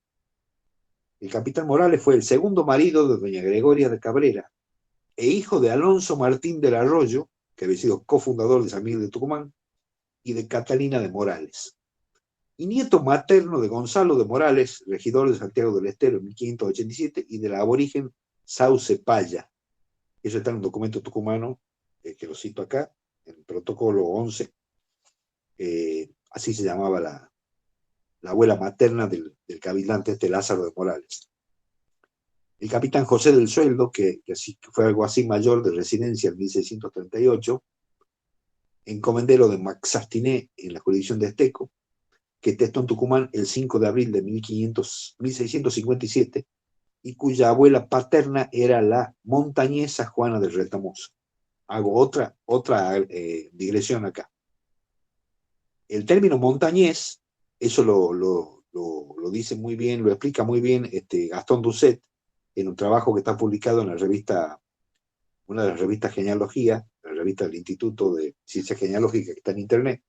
El capitán Morales fue el segundo marido de doña Gregoria de Cabrera e hijo de Alonso Martín del Arroyo, que había sido cofundador de San Miguel de Tucumán, y de Catalina de Morales. Y nieto materno de Gonzalo de Morales, regidor de Santiago del Estero en 1587, y de la aborigen Sauce Paya. Eso está en un documento tucumano, que lo cito acá, en el protocolo 11. Así se llamaba la abuela materna del cabildante Lázaro de Morales. El capitán José del Sueldo, que fue algo así mayor de residencia en 1638, encomendero de Maxastiné en la jurisdicción de Esteco, que testó en Tucumán el 5 de abril de 1657, y cuya abuela paterna era la montañesa Juana del Retamoso. Hago otra digresión acá. El término montañés, eso lo dice muy bien, lo explica muy bien Gastón Doucet, en un trabajo que está publicado en la revista, una de las revistas Genealogía, la revista del Instituto de Ciencia Genealógica que está en Internet.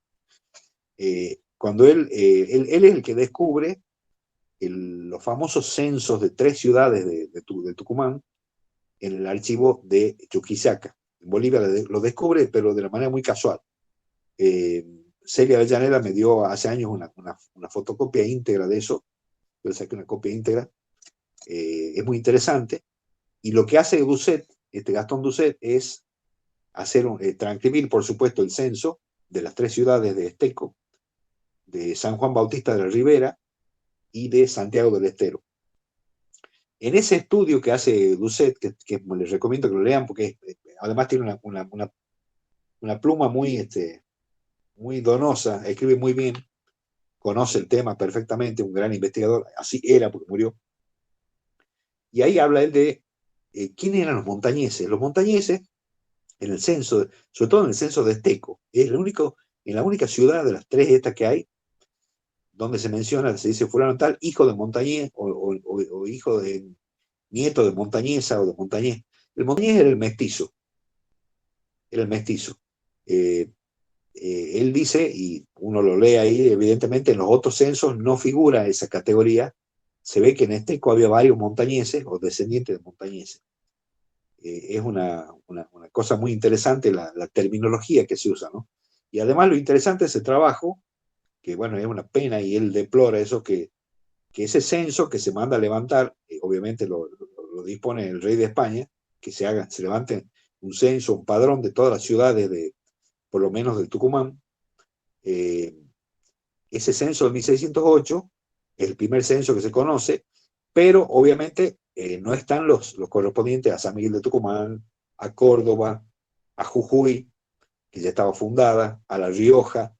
Cuando él es el que descubre los famosos censos de 3 ciudades de Tucumán en el archivo de Chuquisaca. En Bolivia lo descubre, pero de la manera muy casual. Celia Avellaneda me dio hace años una fotocopia íntegra de eso. Yo saqué una copia íntegra. Es muy interesante. Y lo que hace Doucet, Gastón Doucet, es transcribir, por supuesto, el censo de las 3 ciudades de Esteco, de San Juan Bautista de la Ribera y de Santiago del Estero. En ese estudio que hace Doucet, que les recomiendo que lo lean, porque además tiene una pluma muy donosa, escribe muy bien, conoce el tema perfectamente, un gran investigador, así era porque murió. Y ahí habla él de quiénes eran los montañeses. Los montañeses, en el censo, sobre todo en el censo de Esteco, es en la única ciudad de las 3 estas que hay, donde se menciona, se dice fulano tal, hijo de montañés, o hijo de nieto de montañesa o de montañés. El montañés era el mestizo. Era el mestizo. Él dice, y uno lo lee ahí, evidentemente en los otros censos no figura esa categoría. Se ve que en Esteco había varios montañeses o descendientes de montañeses. Es una cosa muy interesante la terminología que se usa, ¿no? Y además lo interesante de ese trabajo, que bueno, es una pena y él deplora eso, que ese censo que se manda a levantar, obviamente lo dispone el rey de España, que se levante un censo, un padrón de todas las ciudades, por lo menos del Tucumán. Ese censo de 1608 es el primer censo que se conoce, pero obviamente no están los correspondientes a San Miguel de Tucumán, a Córdoba, a Jujuy, que ya estaba fundada, a La Rioja.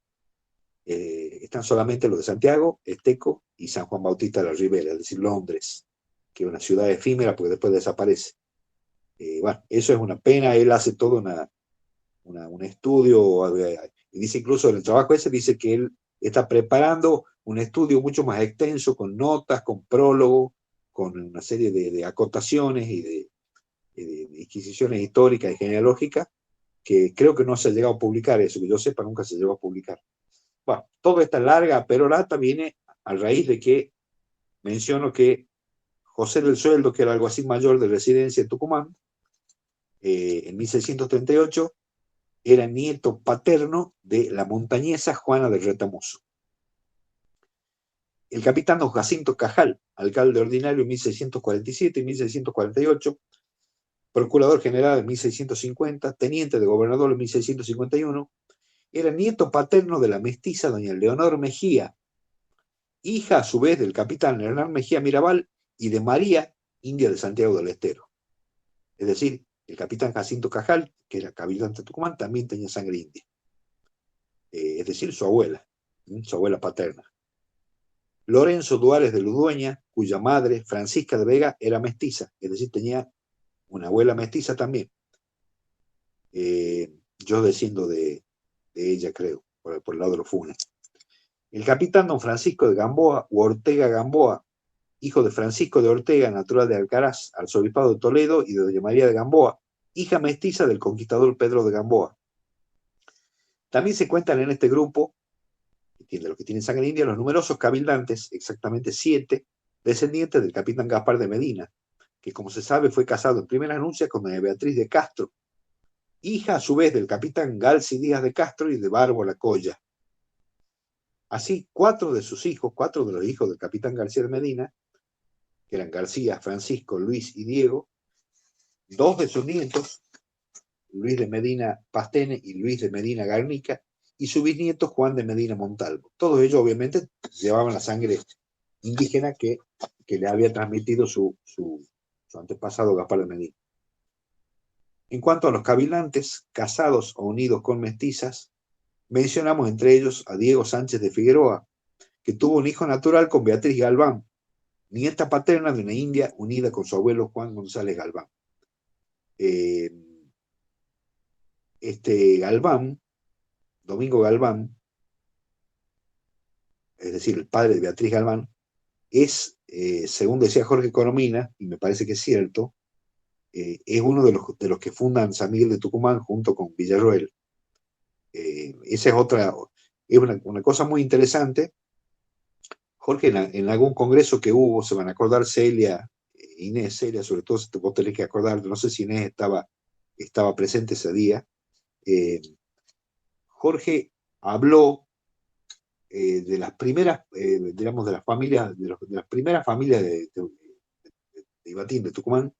Están solamente los de Santiago, Esteco y San Juan Bautista de la Ribera, es decir, Londres, que es una ciudad efímera porque después desaparece. Bueno, eso es una pena. Él hace todo un estudio, y dice incluso en el trabajo ese, dice que él está preparando un estudio mucho más extenso, con notas, con prólogo, con una serie de acotaciones y de disquisiciones históricas y genealógicas, que creo que no se ha llegado a publicar eso, que yo sepa, nunca se llegó a publicar. Bueno, toda esta larga perorata viene a raíz de que menciono que José del Sueldo, que era alguacil mayor de residencia en Tucumán, en 1638, era nieto paterno de la montañesa Juana de Retamoso. El capitán don Jacinto Cajal, alcalde ordinario en 1647 y 1648, procurador general en 1650, teniente de gobernador en 1651, era nieto paterno de la mestiza doña Leonor Mejía, hija a su vez del capitán Hernán Mejía Mirabal y de María, india de Santiago del Estero. Es decir, el capitán Jacinto Cajal, que era cabildante de Tucumán, también tenía sangre india. Es decir, su abuela paterna. Lorenzo Duárez de Ludueña, cuya madre, Francisca de Vega, era mestiza, es decir, tenía una abuela mestiza también. Yo desciendo de ella, creo, por el lado de los Funes. El capitán don Francisco de Gamboa, u Ortega Gamboa, hijo de Francisco de Ortega, natural de Alcaraz, arzobispado de Toledo, y de doña María de Gamboa, hija mestiza del conquistador Pedro de Gamboa. También se cuentan en este grupo, de los que tienen sangre india, los numerosos cabildantes, exactamente 7, descendientes del capitán Gaspar de Medina, que como se sabe fue casado en primera anuncia con doña Beatriz de Castro, hija a su vez del capitán Galci Díaz de Castro y de Bárbara Colla. Así, 4 de sus hijos, 4 de los hijos del capitán García de Medina, que eran García, Francisco, Luis y Diego, 2 de sus nietos, Luis de Medina Pastene y Luis de Medina Garnica, y su bisnieto Juan de Medina Montalvo. Todos ellos obviamente llevaban la sangre indígena que le había transmitido su antepasado Gaspar de Medina. En cuanto a los cabildantes, casados o unidos con mestizas, mencionamos entre ellos a Diego Sánchez de Figueroa, que tuvo un hijo natural con Beatriz Galván, nieta paterna de una india unida con su abuelo Juan González Galván. Galván, Domingo Galván, es decir, el padre de Beatriz Galván, es, según decía Jorge Coromina, y me parece que es cierto, es uno de los que fundan San Miguel de Tucumán junto con Villarroel. Esa es otra, es una cosa muy interesante. Jorge, en algún congreso que hubo, se van a acordar Celia, Inés, Celia, sobre todo vos tenés que acordar, no sé si Inés estaba presente ese día. Jorge habló de las primeras, digamos, de las familias, de las primeras familias de Ibatín, de Tucumán,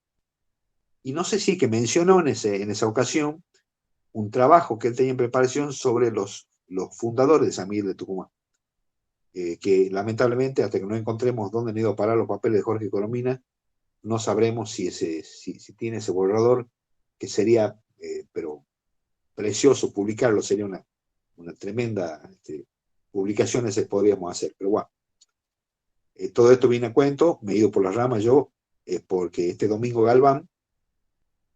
y no sé si que mencionó en esa ocasión un trabajo que él tenía en preparación sobre los fundadores de San Miguel de Tucumán, que lamentablemente, hasta que no encontremos dónde han ido a parar los papeles de Jorge Coromina, no sabremos si tiene ese borrador, que sería, pero precioso publicarlo, sería una tremenda publicación ese podríamos hacer, pero bueno. Todo esto viene a cuento, me he ido por las ramas yo, porque este Domingo Galván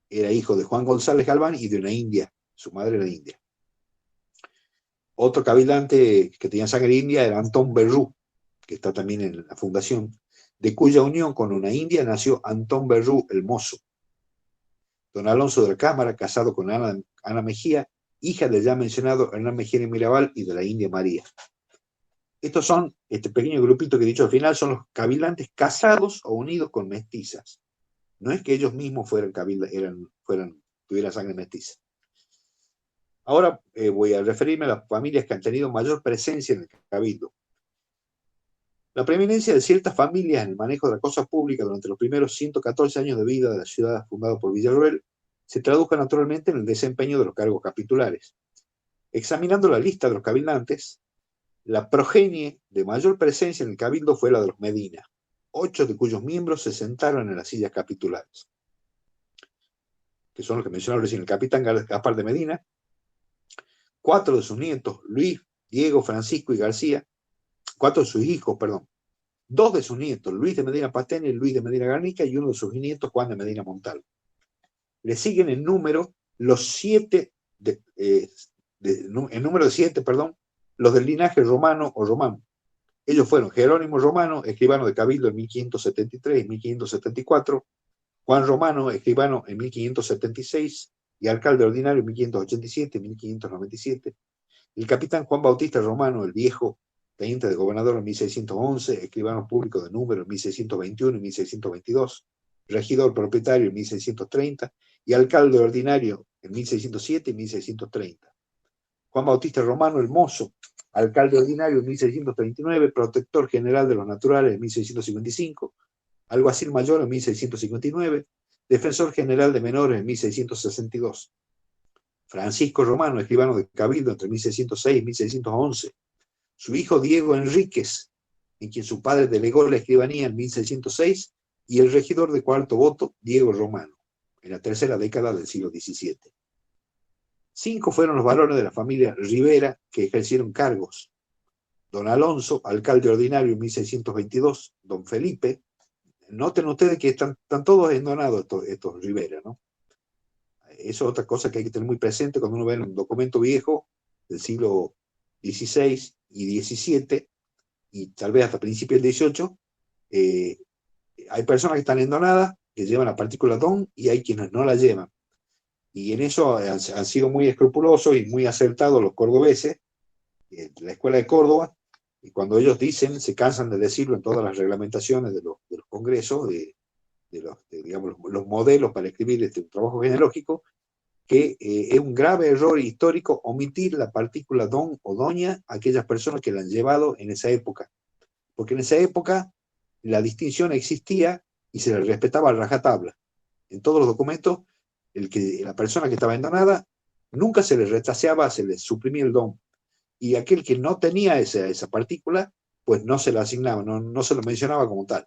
era hijo de Juan González Galván y de una india, su madre era india. Otro cabilante que tenía sangre india era Antón Berrú, que está también en la fundación, de cuya unión con una india nació Antón Berrú el Mozo. Don Alonso de la Cámara, casado con Ana Mejía, hija del ya mencionado Hernán Mejía y Mirabal y de la india María. Estos son, este pequeño grupito que he dicho al final, son los cabildantes casados o unidos con mestizas. No es que ellos mismos tuvieran sangre mestiza. Ahora voy a referirme a las familias que han tenido mayor presencia en el cabildo. La preeminencia de ciertas familias en el manejo de la cosa pública durante los primeros 114 años de vida de la ciudad fundada por Villarroel se tradujo naturalmente en el desempeño de los cargos capitulares. Examinando la lista de los cabildantes, la progenie de mayor presencia en el cabildo fue la de los Medina, 8 de cuyos miembros se sentaron en las sillas capitulares, que son los que mencionaba recién, el capitán Gaspar de Medina, 4 de sus nietos, Luis, Diego, Francisco y García, 4 de sus hijos, perdón, 2 de sus nietos, Luis de Medina Pastene y Luis de Medina Garnica, y uno de sus nietos, Juan de Medina Montalvo. Le siguen en número los 7, en número de 7, perdón, los del linaje romano o romano. Ellos fueron Jerónimo Romano, escribano de Cabildo en 1573 y 1574, Juan Romano, escribano en 1576 y alcalde ordinario en 1587 y 1597. El capitán Juan Bautista Romano, el Viejo, teniente de gobernador en 1611, escribano público de número en 1621 y 1622, regidor propietario en 1630 y alcalde ordinario en 1607 y 1630. Juan Bautista Romano, el Mozo, alcalde ordinario en 1639, protector general de los naturales en 1655, alguacil mayor en 1659, defensor general de menores en 1662. Francisco Romano, escribano de Cabildo entre 1606 y 1611. Su hijo Diego Enríquez, en quien su padre delegó la escribanía en 1606, y el regidor de cuarto voto, Diego Romano, en la tercera década del siglo XVII. 5 fueron los varones de la familia Rivera que ejercieron cargos. Don Alonso, alcalde ordinario en 1622, don Felipe, noten ustedes que están todos endonados estos Rivera, ¿no? Eso es otra cosa que hay que tener muy presente cuando uno ve un documento viejo del siglo XVI y XVII, y tal vez hasta principios del XVIII, hay personas que están endonadas, que llevan la partícula don, y hay quienes no la llevan. Y en eso han sido muy escrupulosos y muy acertados los cordobeses, la Escuela de Córdoba, y cuando ellos dicen, se cansan de decirlo en todas las reglamentaciones de los congresos, digamos, los modelos para escribir un trabajo genealógico, que es un grave error histórico omitir la partícula don o doña a aquellas personas que la han llevado en esa época. Porque en esa época la distinción existía y se le respetaba a rajatabla. En todos los documentos, la persona que estaba endonada, nunca se le retaseaba, se le suprimía el don. Y aquel que no tenía esa partícula, pues no se la asignaba, no se lo mencionaba como tal.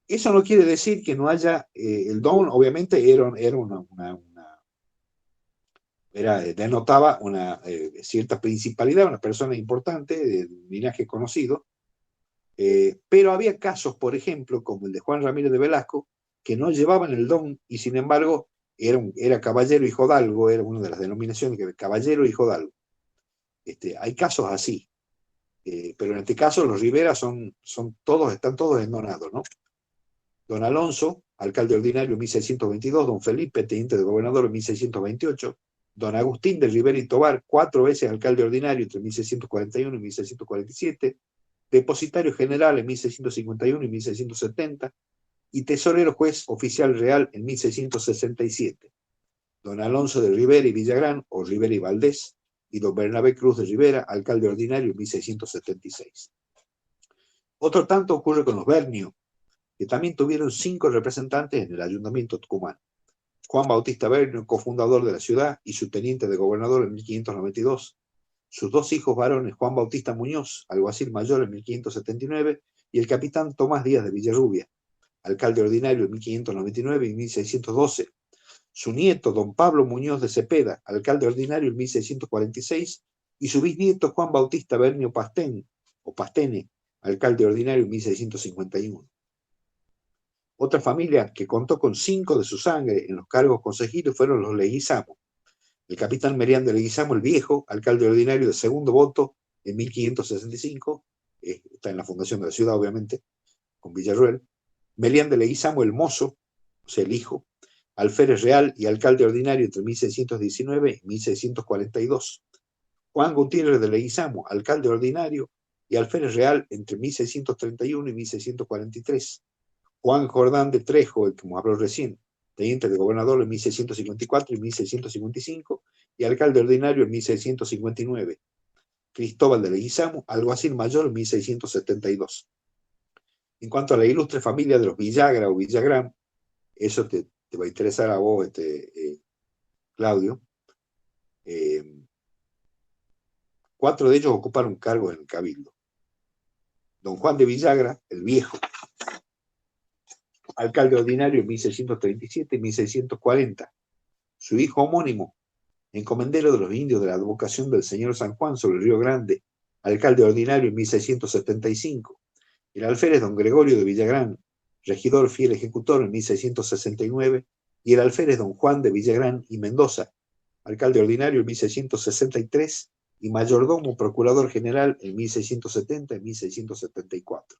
Eso no quiere decir que no haya, el don obviamente denotaba una cierta principalidad, una persona importante, de linaje conocido, pero había casos, por ejemplo, como el de Juan Ramírez de Velasco, que no llevaban el don y sin embargo era caballero y jodalgo, era una de las denominaciones que caballero y jodalgo. Hay casos así, pero en este caso los Rivera están todos endonados, ¿no? Don Alonso, alcalde ordinario en 1622, don Felipe, teniente de gobernador en 1628, don Agustín de Rivera y Tobar, 4 veces alcalde ordinario entre 1641 y 1647, depositario general en 1651 y 1670, y tesorero juez oficial real en 1667. Don Alonso de Rivera y Villagrán, o Rivera y Valdés, y don Bernabé Cruz de Rivera, alcalde ordinario en 1676. Otro tanto ocurre con los Bernio, que también tuvieron 5 representantes en el ayuntamiento tucumano. Juan Bautista Bernio, cofundador de la ciudad y su teniente de gobernador en 1592. Sus 2 hijos varones, Juan Bautista Muñoz, alguacil mayor en 1579, y el capitán Tomás Díaz de Villarrubia, alcalde ordinario en 1599 y 1612. Su nieto, don Pablo Muñoz de Cepeda, alcalde ordinario en 1646, y su bisnieto Juan Bautista Bernio Pastene, alcalde ordinario en 1651. Otra familia que contó con 5 de su sangre en los cargos consejeros fueron los Leguizamo. El capitán Merián de Leguizamo el Viejo, alcalde ordinario de segundo voto en 1565, está en la fundación de la ciudad, obviamente, con Villarruel. Melián de Leguizamo el Mozo, o sea, el hijo, alférez real y alcalde ordinario entre 1619 y 1642. Juan Gutiérrez de Leguizamo, alcalde ordinario y alférez real entre 1631 y 1643. Juan Jordán de Trejo, el que me habló recién, teniente de gobernador en 1654 y 1655, y alcalde ordinario en 1659. Cristóbal de Leguizamo, alguacil mayor en 1672. En cuanto a la ilustre familia de los Villagra o Villagrán, eso te va a interesar a vos, Claudio. 4 de ellos ocuparon cargos en el Cabildo. Don Juan de Villagra, el Viejo, alcalde ordinario en 1637 y 1640. Su hijo homónimo, encomendero de los indios de la advocación del señor San Juan sobre el Río Grande, alcalde ordinario en 1675. El alférez don Gregorio de Villagrán, regidor fiel ejecutor en 1669, y el alférez don Juan de Villagrán y Mendoza, alcalde ordinario en 1663 y mayordomo procurador general en 1670 y 1674.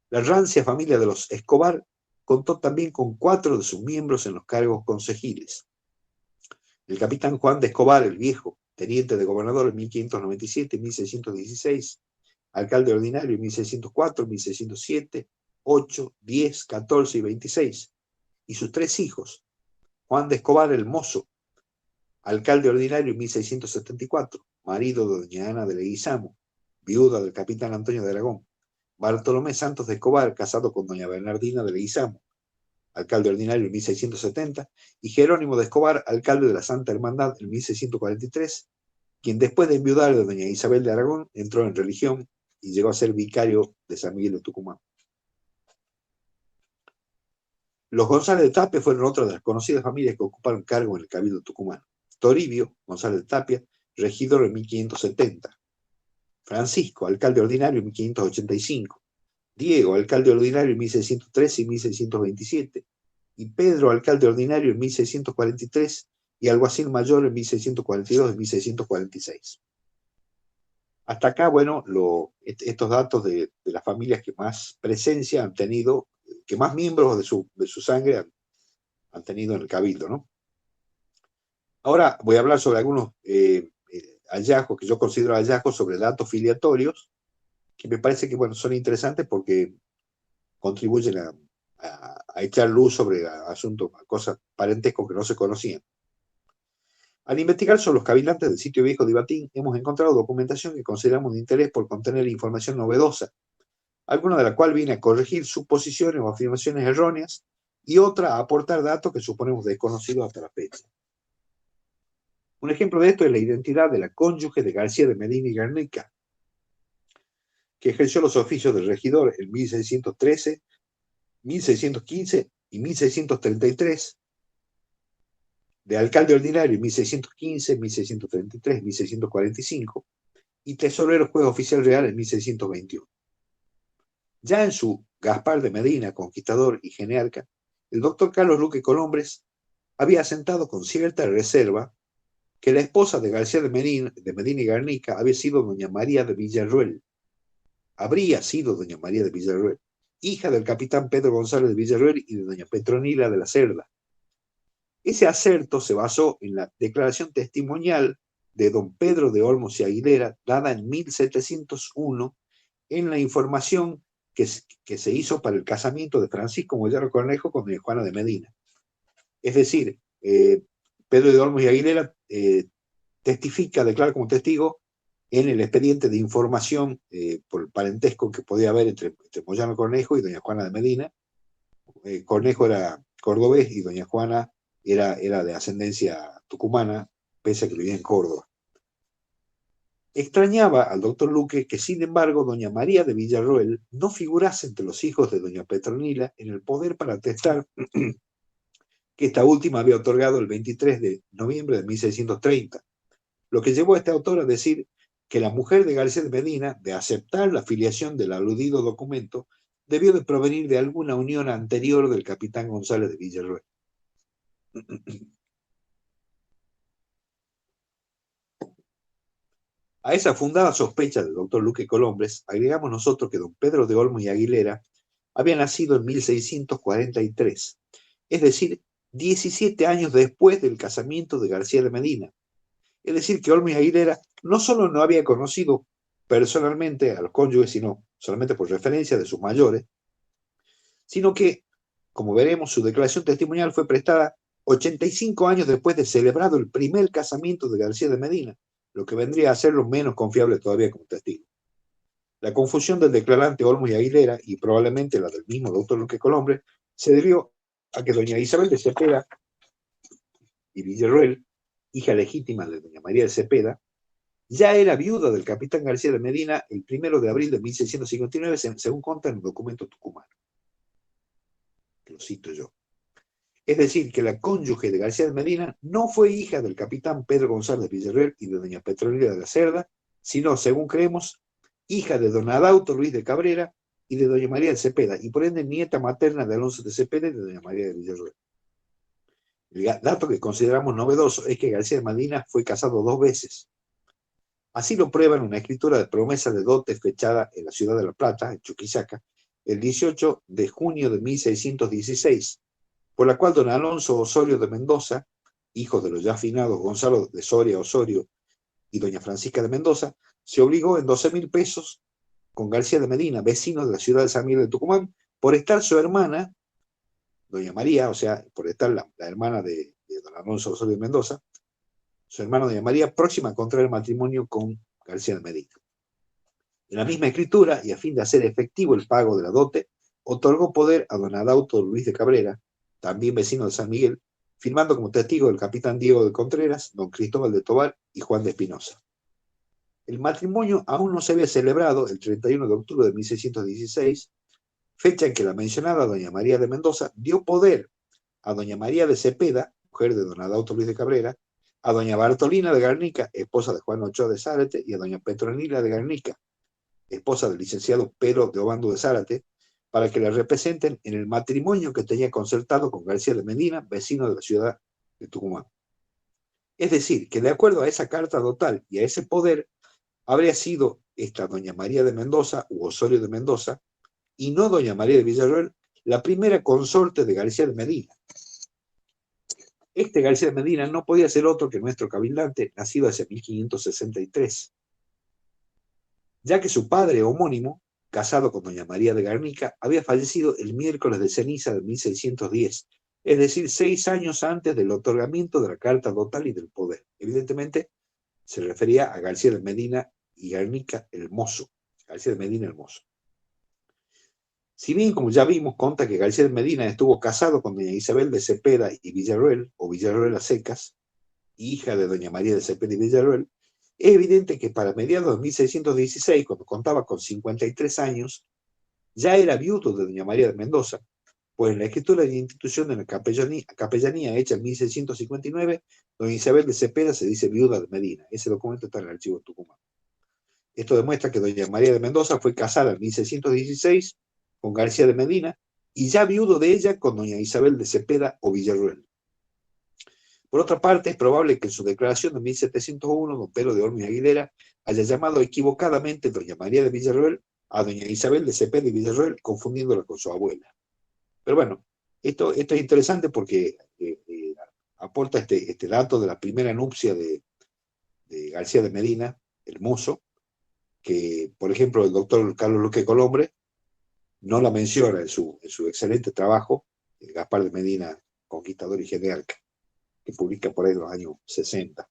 La rancia familia de los Escobar contó también con 4 de sus miembros en los cargos consejiles. El capitán Juan de Escobar el Viejo, teniente de gobernador en 1597 y 1616, alcalde ordinario en 1604, 1607, 8, 10, 14 y 26, y sus 3 hijos, Juan de Escobar el Mozo, alcalde ordinario en 1674, marido de doña Ana de Leguizamo, viuda del capitán Antonio de Aragón, Bartolomé Santos de Escobar, casado con doña Bernardina de Leguizamo, alcalde ordinario en 1670, y Jerónimo de Escobar, alcalde de la Santa Hermandad en 1643, quien después de enviudar de doña Isabel de Aragón entró en religión y llegó a ser vicario de San Miguel de Tucumán. Los González de Tapia fueron otra de las conocidas familias que ocuparon cargo en el Cabildo tucumano. Toribio González de Tapia, regidor en 1570. Francisco, alcalde ordinario en 1585. Diego, alcalde ordinario en 1613 y 1627. Y Pedro, alcalde ordinario en 1643 y alguacil mayor en 1642 y 1646. Hasta acá, bueno, estos datos de las familias que más presencia han tenido, que más miembros de su sangre han tenido en el Cabildo, ¿no? Ahora voy a hablar sobre algunos hallazgos que yo considero hallazgos sobre datos filiatorios, que me parece que, bueno, son interesantes porque contribuyen a echar luz sobre asuntos, cosas parentescos que no se conocían. Al investigar sobre los cabildantes del sitio viejo de Ibatín, hemos encontrado documentación que consideramos de interés por contener información novedosa, alguna de la cual viene a corregir suposiciones o afirmaciones erróneas, y otra a aportar datos que suponemos desconocidos hasta la fecha. Un ejemplo de esto es la identidad de la cónyuge de García de Medina y Garnica, que ejerció los oficios de regidor en 1613, 1615 y 1633, de alcalde ordinario en 1615, 1633, 1645, y tesorero juez oficial real en 1621. Ya en su Gaspar de Medina, conquistador y genealca, el doctor Carlos Luque Colombres había asentado con cierta reserva que la esposa de García de Medina y Garnica había sido doña María de Villarroel. Habría sido doña María de Villarroel, hija del capitán Pedro González de Villarroel y de doña Petronila de la Cerda. Ese acerto se basó en la declaración testimonial de don Pedro de Olmos y Aguilera, dada en 1701, en la información que se hizo para el casamiento de Francisco Moyano Cornejo con doña Juana de Medina. Es decir, Pedro de Olmos y Aguilera testifica, declara como testigo en el expediente de información por el parentesco que podía haber entre Moyano Cornejo y doña Juana de Medina. Cornejo era cordobés y doña Juana era de ascendencia tucumana, pese a que vivía en Córdoba. Extrañaba al doctor Luque que, sin embargo, doña María de Villarroel no figurase entre los hijos de doña Petronila en el poder para atestar que esta última había otorgado el 23 de noviembre de 1630, lo que llevó a este autor a decir que la mujer de García de Medina, de aceptar la filiación del aludido documento, debió de provenir de alguna unión anterior del capitán González de Villarroel. A esa fundada sospecha del doctor Luque Colombres, agregamos nosotros que don Pedro de Olmos y Aguilera había nacido en 1643, es decir, 17 años después del casamiento de García de Medina. Es decir, que Olmos y Aguilera no solo no había conocido personalmente a los cónyuges, sino solamente por referencia de sus mayores, sino que, como veremos, su declaración testimonial fue prestada 85 años después de celebrado el primer casamiento de García de Medina, lo que vendría a hacerlo menos confiable todavía como testigo. La confusión del declarante Olmos y Aguilera, y probablemente la del mismo doctor Luque Colombres, se debió a que doña Isabel de Cepeda y Villarroel, hija legítima de doña María de Cepeda, ya era viuda del capitán García de Medina el 1 de abril de 1659, según consta en el documento tucumano. que lo cito yo. Es decir, que la cónyuge de García de Medina no fue hija del capitán Pedro González Villarreal y de doña Petronila de la Cerda, sino, según creemos, hija de don Adauto Luis de Cabrera y de doña María de Cepeda, y por ende nieta materna de Alonso de Cepeda y de doña María de Villarreal. El dato que consideramos novedoso es que García de Medina fue casado 2 veces. Así lo prueban una escritura de promesa de dote fechada en la ciudad de La Plata, en Chuquisaca, el 18 de junio de 1616, por la cual don Alonso Osorio de Mendoza, hijo de los ya finados Gonzalo de Soria Osorio y doña Francisca de Mendoza, se obligó en 12.000 pesos con García de Medina, vecino de la ciudad de San Miguel de Tucumán, por estar su hermana, doña María, o sea, por estar la hermana de don Alonso Osorio de Mendoza, su hermana doña María, próxima a contraer matrimonio con García de Medina. En la misma escritura, y a fin de hacer efectivo el pago de la dote, otorgó poder a don Adauto Luis de Cabrera, también vecino de San Miguel, firmando como testigo el capitán Diego de Contreras, don Cristóbal de Tobar y Juan de Espinosa. El matrimonio aún no se había celebrado el 31 de octubre de 1616, fecha en que la mencionada doña María de Mendoza dio poder a doña María de Cepeda, mujer de don Adauto Luis de Cabrera, a doña Bartolina de Garnica, esposa de Juan Ochoa de Zárate, y a doña Petronila de Garnica, esposa del licenciado Pedro de Obando de Zárate, para que la representen en el matrimonio que tenía concertado con García de Medina, vecino de la ciudad de Tucumán. Es decir, que de acuerdo a esa carta dotal y a ese poder, habría sido esta doña María de Mendoza u Osorio de Mendoza, y no doña María de Villarreal, la primera consorte de García de Medina. Este García de Medina no podía ser otro que nuestro cabildante, nacido hacia 1563, ya que su padre homónimo, casado con doña María de Garnica, había fallecido el miércoles de ceniza de 1610, es decir, 6 años antes del otorgamiento de la carta dotal y del poder. Evidentemente, se refería a García de Medina y Garnica el Mozo. García de Medina el Mozo. Si bien, como ya vimos, conta que García de Medina estuvo casado con doña Isabel de Cepeda y Villarroel, o Villarroel a secas, hija de doña María de Cepeda y Villarroel, es evidente que para mediados de 1616, cuando contaba con 53 años, ya era viudo de doña María de Mendoza, pues en la escritura de institución de la capellanía hecha en 1659, doña Isabel de Cepeda se dice viuda de Medina. Ese documento está en el archivo de Tucumán. Esto demuestra que doña María de Mendoza fue casada en 1616 con García de Medina y ya viudo de ella con doña Isabel de Cepeda o Villarroel. Por otra parte, es probable que en su declaración de 1701, don Pedro de Olmos Aguilera haya llamado equivocadamente doña María de Villarroel a doña Isabel de Cepeda y Villarroel, confundiéndola con su abuela. Pero bueno, esto es interesante porque aporta este dato de la primera nupcia de García de Medina, el mozo, que, por ejemplo, el doctor Carlos Luque Colombre no la menciona en su excelente trabajo, Gaspar de Medina, Conquistador y General, que publica por ahí en los años 60.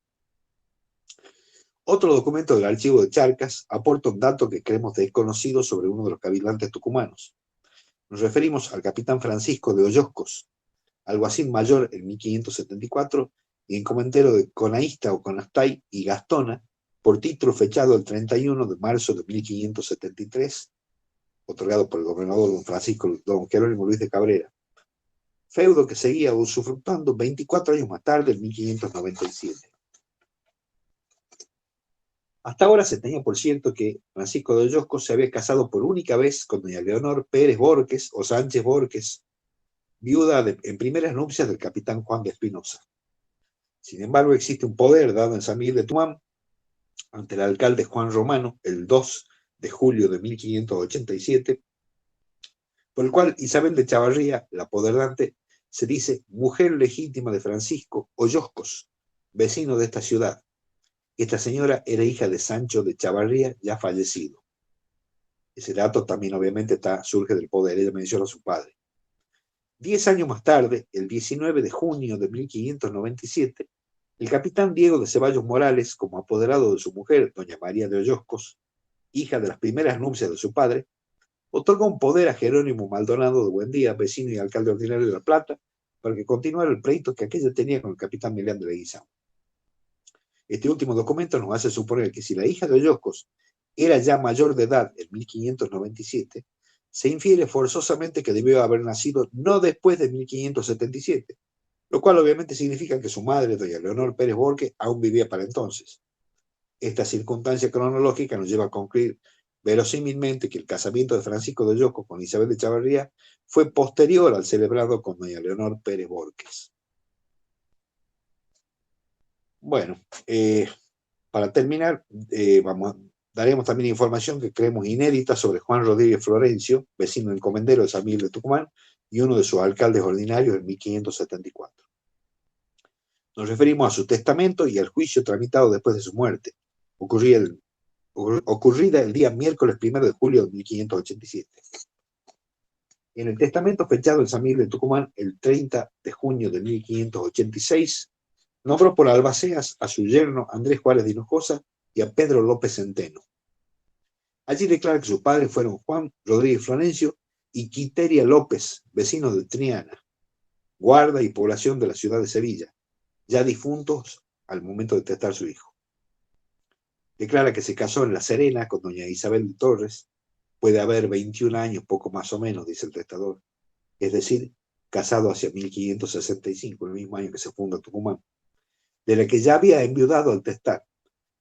Otro documento del archivo de Charcas aporta un dato que creemos desconocido sobre uno de los cabildantes tucumanos. Nos referimos al capitán Francisco de Hoyoscos, alguacil mayor en 1574 y encomendero de Conaísta o Conastay y Gastona, por título fechado el 31 de marzo de 1573, otorgado por el gobernador don Francisco don Jerónimo Luis de Cabrera, feudo que seguía usufructuando 24 años más tarde, en 1597. Hasta ahora se tenía por cierto que Francisco de Hoyoscos se había casado por única vez con doña Leonor Pérez Borges o Sánchez Borges, viuda en primeras nupcias del capitán Juan de Espinosa. Sin embargo, existe un poder dado en San Miguel de Tucumán ante el alcalde Juan Romano el 2 de julio de 1587, por el cual Isabel de Chavarría, la poderdante, se dice mujer legítima de Francisco Hoyoscos, vecino de esta ciudad. Esta señora era hija de Sancho de Chavarría, ya fallecido. Ese dato también obviamente surge del poder, ella menciona a su padre. 10 años más tarde, el 19 de junio de 1597, el capitán Diego de Ceballos Morales, como apoderado de su mujer, doña María de Hoyoscos, hija de las primeras nupcias de su padre, otorgó un poder a Jerónimo Maldonado de Buendía, vecino y alcalde ordinario de La Plata, para que continuara el pleito que aquella tenía con el capitán Milián de Leguizamo. Este último documento nos hace suponer que si la hija de Hoyoscos era ya mayor de edad en 1597, se infiere forzosamente que debió haber nacido no después de 1577, lo cual obviamente significa que su madre, doña Leonor Pérez Borque, aún vivía para entonces. Esta circunstancia cronológica nos lleva a concluir verosímilmente que el casamiento de Francisco de Lloco con Isabel de Chavarría fue posterior al celebrado con doña Leonor Pérez Borques. Bueno, para terminar, daremos también información que creemos inédita sobre Juan Rodríguez Florencio, vecino encomendero de San Miguel de Tucumán y uno de sus alcaldes ordinarios en 1574. Nos referimos a su testamento y al juicio tramitado después de su muerte, ocurrida el día miércoles 1 de julio de 1587. En el testamento fechado en San Miguel de Tucumán el 30 de junio de 1586, nombró por albaceas a su yerno Andrés Juárez de Hinojosa y a Pedro López Centeno. Allí declara que sus padres fueron Juan Rodríguez Florencio y Quiteria López, vecinos de Triana, guarda y población de la ciudad de Sevilla, ya difuntos al momento de testar su hijo. Declara que se casó en La Serena con doña Isabel de Torres, puede haber 21 años, poco más o menos, dice el testador, es decir, casado hacia 1565, el mismo año que se funda Tucumán, de la que ya había enviudado al testar,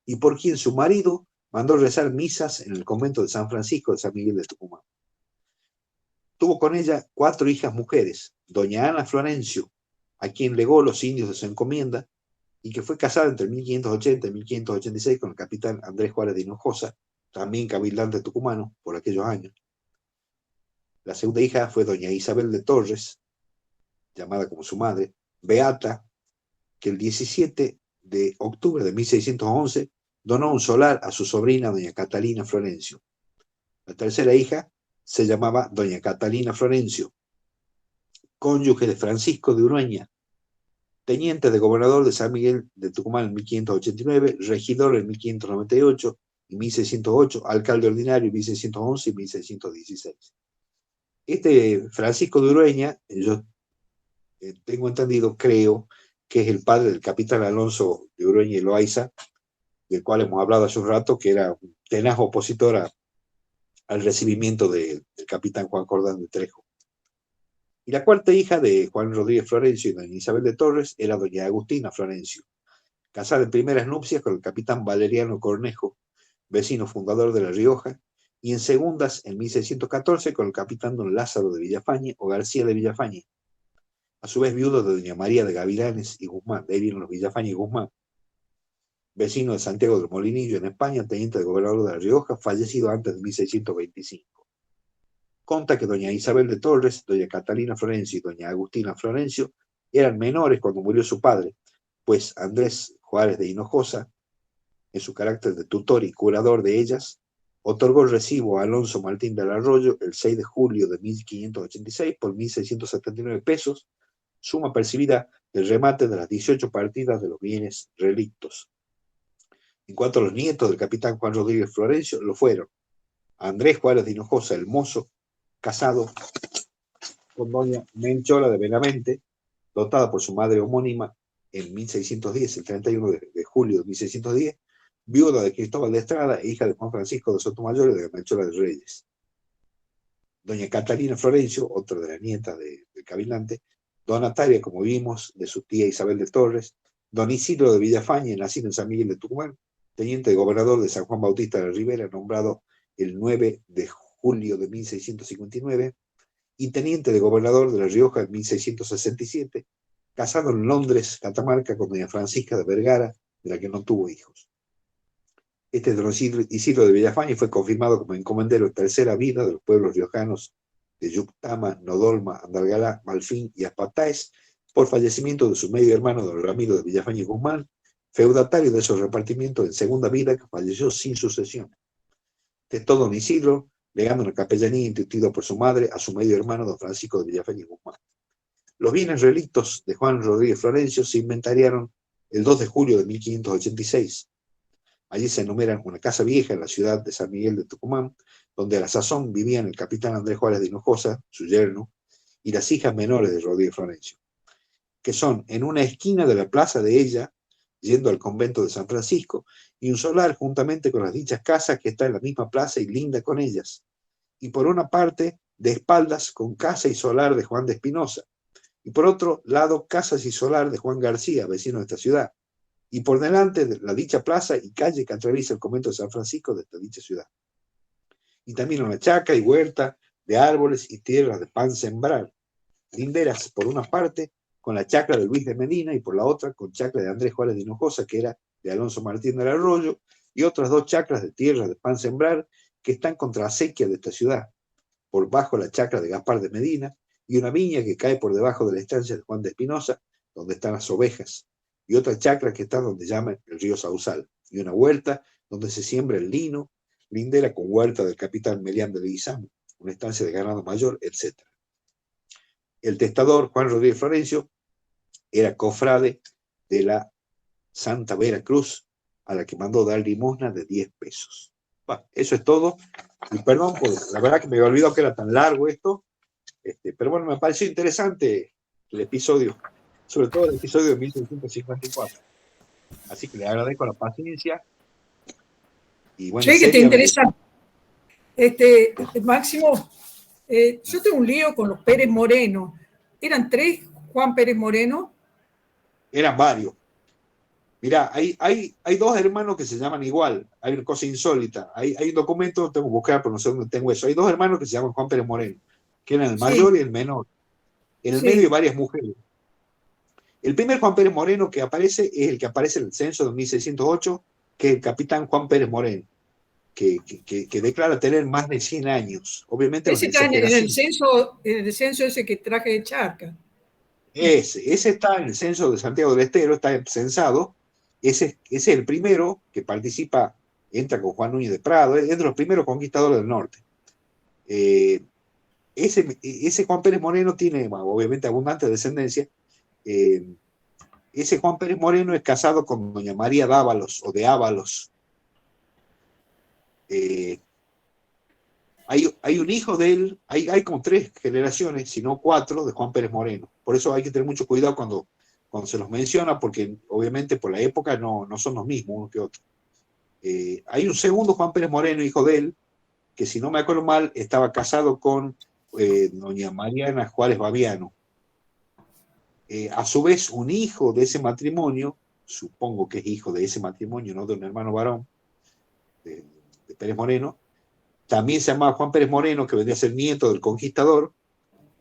y por quien su marido mandó rezar misas en el convento de San Francisco de San Miguel de Tucumán. Tuvo con ella 4 hijas mujeres, doña Ana Florencio, a quien legó los indios de su encomienda, y que fue casada entre 1580 y 1586 con el capitán Andrés Juárez de Hinojosa, también cabildante tucumano por aquellos años. La segunda hija fue doña Isabel de Torres, llamada como su madre, beata, que el 17 de octubre de 1611 donó un solar a su sobrina doña Catalina Florencio. La tercera hija se llamaba doña Catalina Florencio, cónyuge de Francisco de Urueña, teniente de gobernador de San Miguel de Tucumán en 1589, regidor en 1598 y 1608, alcalde ordinario en 1611 y 1616. Este Francisco de Urueña, yo tengo entendido, creo, que es el padre del capitán Alonso de Urueña y Loaiza, del cual hemos hablado hace un rato, que era un tenaz opositor al recibimiento del capitán Juan Cordán de Trejo. Y la cuarta hija de Juan Rodríguez Florencio y doña Isabel de Torres era doña Agustina Florencio, casada en primeras nupcias con el capitán Valeriano Cornejo, vecino fundador de La Rioja, y en segundas, en 1614, con el capitán don Lázaro de Villafañe o García de Villafañe, a su vez viudo de doña María de Gavilanes y Guzmán, de ahí vienen los Villafañe y Guzmán, vecino de Santiago del Molinillo en España, teniente de gobernador de La Rioja, fallecido antes de 1625. Conta que doña Isabel de Torres, doña Catalina Florencio y doña Agustina Florencio eran menores cuando murió su padre, pues Andrés Juárez de Hinojosa, en su carácter de tutor y curador de ellas, otorgó el recibo a Alonso Martín del Arroyo el 6 de julio de 1586 por 1.679 pesos, suma percibida del remate de las 18 partidas de los bienes relictos. En cuanto a los nietos del capitán Juan Rodríguez Florencio, lo fueron Andrés Juárez de Hinojosa, el mozo, casado con doña Menchola de Benavente, dotada por su madre homónima en 1610, el 31 de julio de 1610, viuda de Cristóbal de Estrada e hija de Juan Francisco de Sotomayor y de Menchola de Reyes. Doña Catalina Florencio, otra de las nietas del cabildante, don Natalia, como vimos, de su tía Isabel de Torres, don Isidro de Villafañe, nacido en San Miguel de Tucumán, teniente de gobernador de San Juan Bautista de la Ribera, nombrado el 9 de julio de 1659, y teniente de gobernador de La Rioja en 1667, casado en Londres, Catamarca, con doña Francisca de Vergara, de la que no tuvo hijos. Este don Isidro de Villafañe fue confirmado como encomendero en tercera vida de los pueblos riojanos de Yuctama, Nodolma, Andalgalá, Malfín y Aspataes, por fallecimiento de su medio hermano don Ramiro de Villafañe Guzmán, feudatario de esos repartimientos en segunda vida, que falleció sin sucesión. Testó don Isidro, legando una capellanía instituida por su madre a su medio hermano don Francisco de Villafañe Guzmán. Los bienes relictos de Juan Rodríguez Florencio se inventariaron el 2 de julio de 1586. Allí se enumeran una casa vieja en la ciudad de San Miguel de Tucumán, donde a la sazón vivían el capitán Andrés Juárez de Hinojosa, su yerno, y las hijas menores de Rodríguez Florencio, que son en una esquina de la plaza de ella, yendo al convento de San Francisco, y un solar juntamente con las dichas casas que está en la misma plaza y linda con ellas. Y por una parte, de espaldas con casa y solar de Juan de Espinosa, y por otro lado casas y solar de Juan García, vecino de esta ciudad, y por delante de la dicha plaza y calle que atraviesa el convento de San Francisco de esta dicha ciudad. Y también una chaca y huerta de árboles y tierras de pan sembrar, linderas por una parte con la chacra de Luis de Medina y por la otra con chacra de Andrés Juárez de Hinojosa, que era de Alonso Martín del Arroyo, y otras dos chacras de tierra de pan sembrar que están contra acequia de esta ciudad, por bajo la chacra de Gaspar de Medina, y una viña que cae por debajo de la estancia de Juan de Espinosa, donde están las ovejas, y otra chacra que está donde llaman el río Sausal, y una huerta donde se siembra el lino, lindera con huerta del capitán Melián de Leguizamo, una estancia de ganado mayor, etc. El testador, Juan Rodríguez Florencio, era cofrade de la Santa Vera Cruz, a la que mandó dar limosna de 10 pesos. Bueno, eso es todo. Y perdón, la verdad que me había olvidado que era tan largo esto, pero bueno, me pareció interesante el episodio, sobre todo el episodio de 1654. Así que le agradezco la paciencia. Y bueno, sé que te interesa, Máximo. Yo tengo un lío con los Pérez Moreno. ¿Eran 3 Juan Pérez Moreno? Eran varios. Mirá, hay 2 hermanos que se llaman igual. Hay una cosa insólita. Hay un documento, tengo que buscar, pero no sé dónde tengo eso. Hay 2 hermanos que se llaman Juan Pérez Moreno, que eran el mayor y el menor. En el medio hay varias mujeres. El primer Juan Pérez Moreno que aparece es el que aparece en el censo de 1608, que es el capitán Juan Pérez Moreno, que declara tener más de 100 años. Obviamente ese está en el censo ese que traje de Charca. Ese está en el censo de Santiago del Estero, está censado. Ese es el primero que participa, entra con Juan Núñez de Prado, es de los primeros conquistadores del norte. Ese Juan Pérez Moreno tiene, obviamente, abundante descendencia. Ese Juan Pérez Moreno es casado con doña María Dávalos o de Ábalos. Hay un hijo de él, hay como 3 generaciones, si no 4, de Juan Pérez Moreno. Por eso hay que tener mucho cuidado cuando se los menciona, porque obviamente por la época no son los mismos uno que otro. Hay un segundo Juan Pérez Moreno, hijo de él, que si no me acuerdo mal, estaba casado con doña Mariana Juárez Baviano. A su vez, un hijo de ese matrimonio, supongo que es hijo de ese matrimonio, no de un hermano varón, de Pérez Moreno, también se llamaba Juan Pérez Moreno, que vendría a ser nieto del conquistador,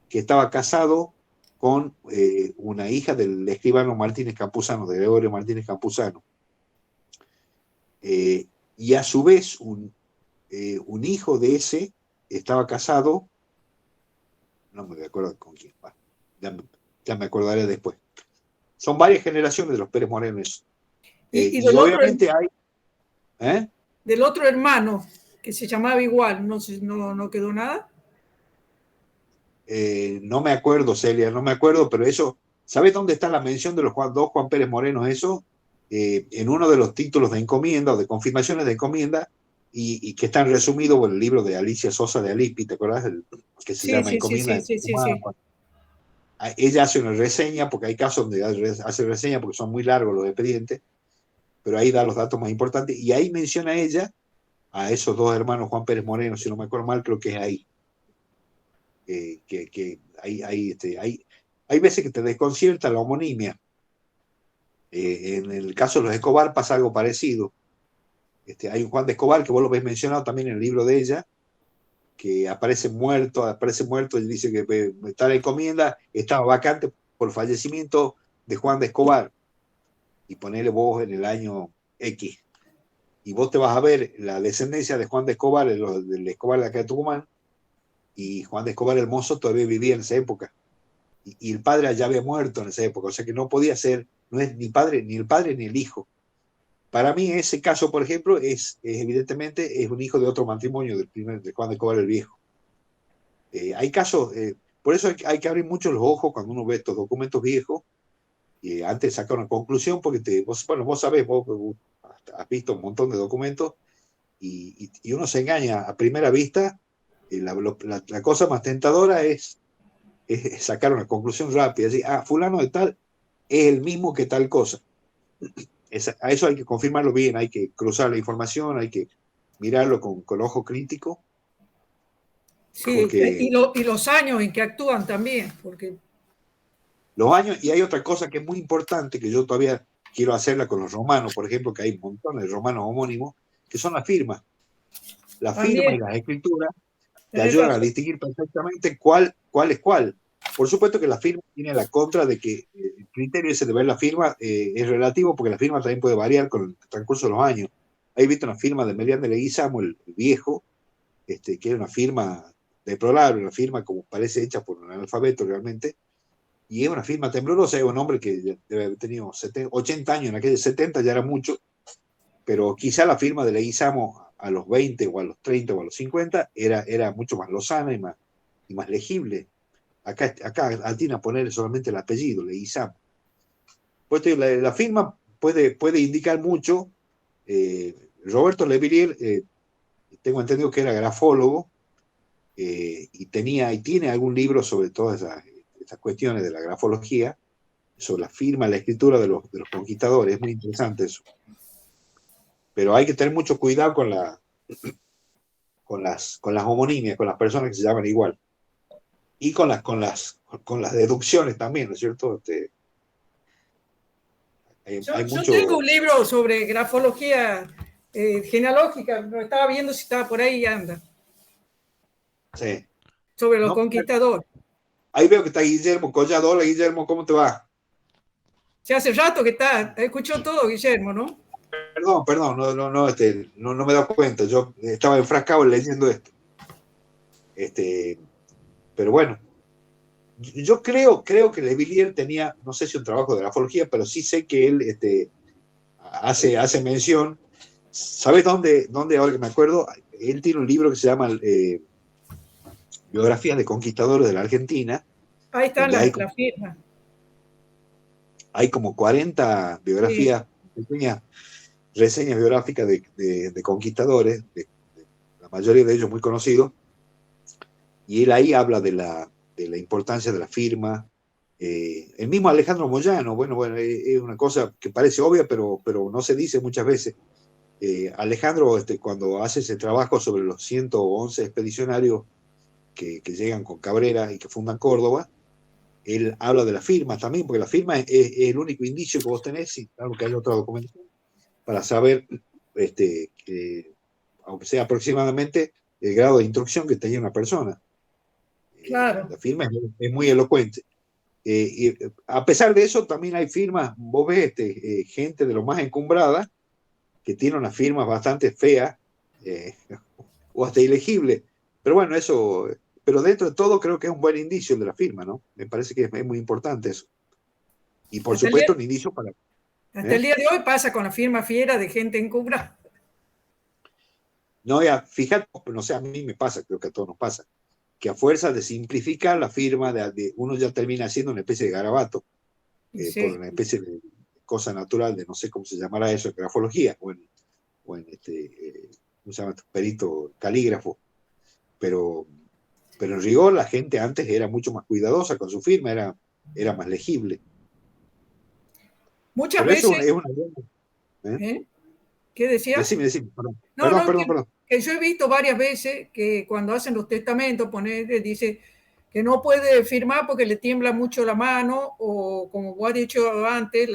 que estaba casado con una hija del escribano Martínez Campuzano, de Gregorio Martínez Campuzano. Y a su vez, un hijo de ese estaba casado, no me acuerdo con quién, ya me acordaré después. Son varias generaciones de los Pérez Morenos. Y obviamente hay... Del otro hermano, que se llamaba igual, no quedó nada. No me acuerdo, Celia, no me acuerdo, pero eso, ¿sabes dónde está la mención de los 2 Juan Pérez Morenos? Eso, en uno de los títulos de encomienda o de confirmaciones de encomienda, y que están resumidos en el libro de Alicia Sosa de Alipi, ¿te acuerdas? Que se llama Encomienda. Sí. Ella hace una reseña, porque hay casos donde hace reseña porque son muy largos los expedientes, pero ahí da los datos más importantes, y ahí menciona ella a esos 2 hermanos Juan Pérez Moreno, si no me acuerdo mal, creo que es ahí. Que hay veces que te desconcierta la homonimia. En el caso de los Escobar pasa algo parecido. Hay un Juan de Escobar que vos lo ves mencionado también en el libro de ella, que aparece muerto y dice que está la encomienda, estaba vacante por fallecimiento de Juan de Escobar, y ponele vos en el año X, y vos te vas a ver la descendencia de Juan de Escobar, del Escobar de acá de Tucumán, y Juan de Escobar el Mozo todavía vivía en esa época, y el padre ya había muerto en esa época, o sea que no podía ser, no es ni el padre ni el hijo. Para mí ese caso, por ejemplo, evidentemente es un hijo de otro matrimonio, de Juan de Escobar el Viejo. Hay casos, por eso hay que abrir mucho los ojos cuando uno ve estos documentos viejos, antes de sacar una conclusión, porque vos sabés, vos has visto un montón de documentos, y uno se engaña a primera vista. La cosa más tentadora es sacar una conclusión rápida, decir, fulano de tal es el mismo que tal cosa. A eso hay que confirmarlo bien, hay que cruzar la información, hay que mirarlo con ojo crítico, Sí, porque y los años en que actúan también, porque los años, y hay otra cosa que es muy importante, que yo todavía quiero hacerla con los romanos, por ejemplo, que hay montones de romanos homónimos, que son las firmas. Las firmas y también las escrituras te tenés ayudan a razón. distinguir perfectamente cuál es cuál. Por supuesto que la firma tiene la contra de que el criterio ese de ver la firma es relativo, porque la firma también puede variar con el transcurso de los años. Hay visto una firma de Melián de Leguizamo, el viejo, que era una firma deplorable, una firma como parece hecha por un analfabeto realmente, y es una firma temblorosa, es un hombre que debe haber tenido 80 años, en aquellos 70 ya era mucho, pero quizá la firma de Leguizamo a los 20 o a los 30 o a los 50 era mucho más lozana y más legible. Acá atina a poner solamente el apellido, Leguizamo. Pues la firma puede indicar mucho. Roberto Levillier, tengo entendido que era grafólogo, y tiene algún libro sobre todas esas cuestiones de la grafología, sobre la firma, la escritura de los conquistadores. Es muy interesante eso. Pero hay que tener mucho cuidado con las homonimias, con las personas que se llaman igual. Y con las deducciones también, ¿no es cierto? Hay Yo tengo mucho. un libro sobre grafología genealógica, lo estaba viendo si estaba por ahí y anda, Sí. sobre los No, conquistadores. ahí veo que está Guillermo Collado. Hola, Guillermo, ¿cómo te va? Ya hace rato que está, escuchó todo, Guillermo, ¿no? Perdón, no me he dado cuenta. Yo estaba enfrascado leyendo esto. Este, pero bueno, yo creo que Le Villiers tenía, no sé si un trabajo de grafología, pero sí sé que él hace mención. ¿Sabes dónde, ahora que me acuerdo? Él tiene un libro que se llama Biografías de Conquistadores de la Argentina, Ahí están donde hay, las firmas. hay como 40 Sí. biografías, pequeñas reseñas biográficas de conquistadores, la mayoría de ellos muy conocidos, y él ahí habla de la importancia de la firma. El mismo Alejandro Moyano, bueno, es una cosa que parece obvia, pero no se dice muchas veces. Alejandro, cuando hace ese trabajo sobre los 111 expedicionarios que llegan con Cabrera y que fundan Córdoba, él habla de la firma también, porque la firma es el único indicio que vos tenés, y claro que hay otra documentación, para saber, aunque sea aproximadamente, el grado de instrucción que tenía una persona. Claro. La firma es muy elocuente. Y a pesar de eso, también hay firmas, vos ves gente de lo más encumbrada que tiene unas firmas bastante feas, o hasta ilegibles. Pero bueno, pero dentro de todo creo que es un buen indicio el de la firma, ¿no? Me parece que es muy importante eso. Y por Hasta el día, supuesto un indicio para. hasta el ¿Eh? día de hoy pasa con la firma fiera de gente encubierta. No, ya, fíjate, no sé, a mí me pasa, creo que a todos nos pasa, que a fuerza de simplificar la firma, uno ya termina siendo una especie de garabato, por Sí. una especie de cosa natural, de no sé cómo se llamará eso en grafología, o en ¿cómo se llama? Perito calígrafo, pero, pero en rigor la gente antes era mucho más cuidadosa con su firma, era más legible. Muchas Pero eso veces, es una. ¿Eh? ¿eh? ¿Qué decías? Decime, perdón, No, perdón, no, perdón, perdón. que yo he visto varias veces que cuando hacen los testamentos, dice que no puede firmar porque le tiembla mucho la mano, o como vos has dicho antes,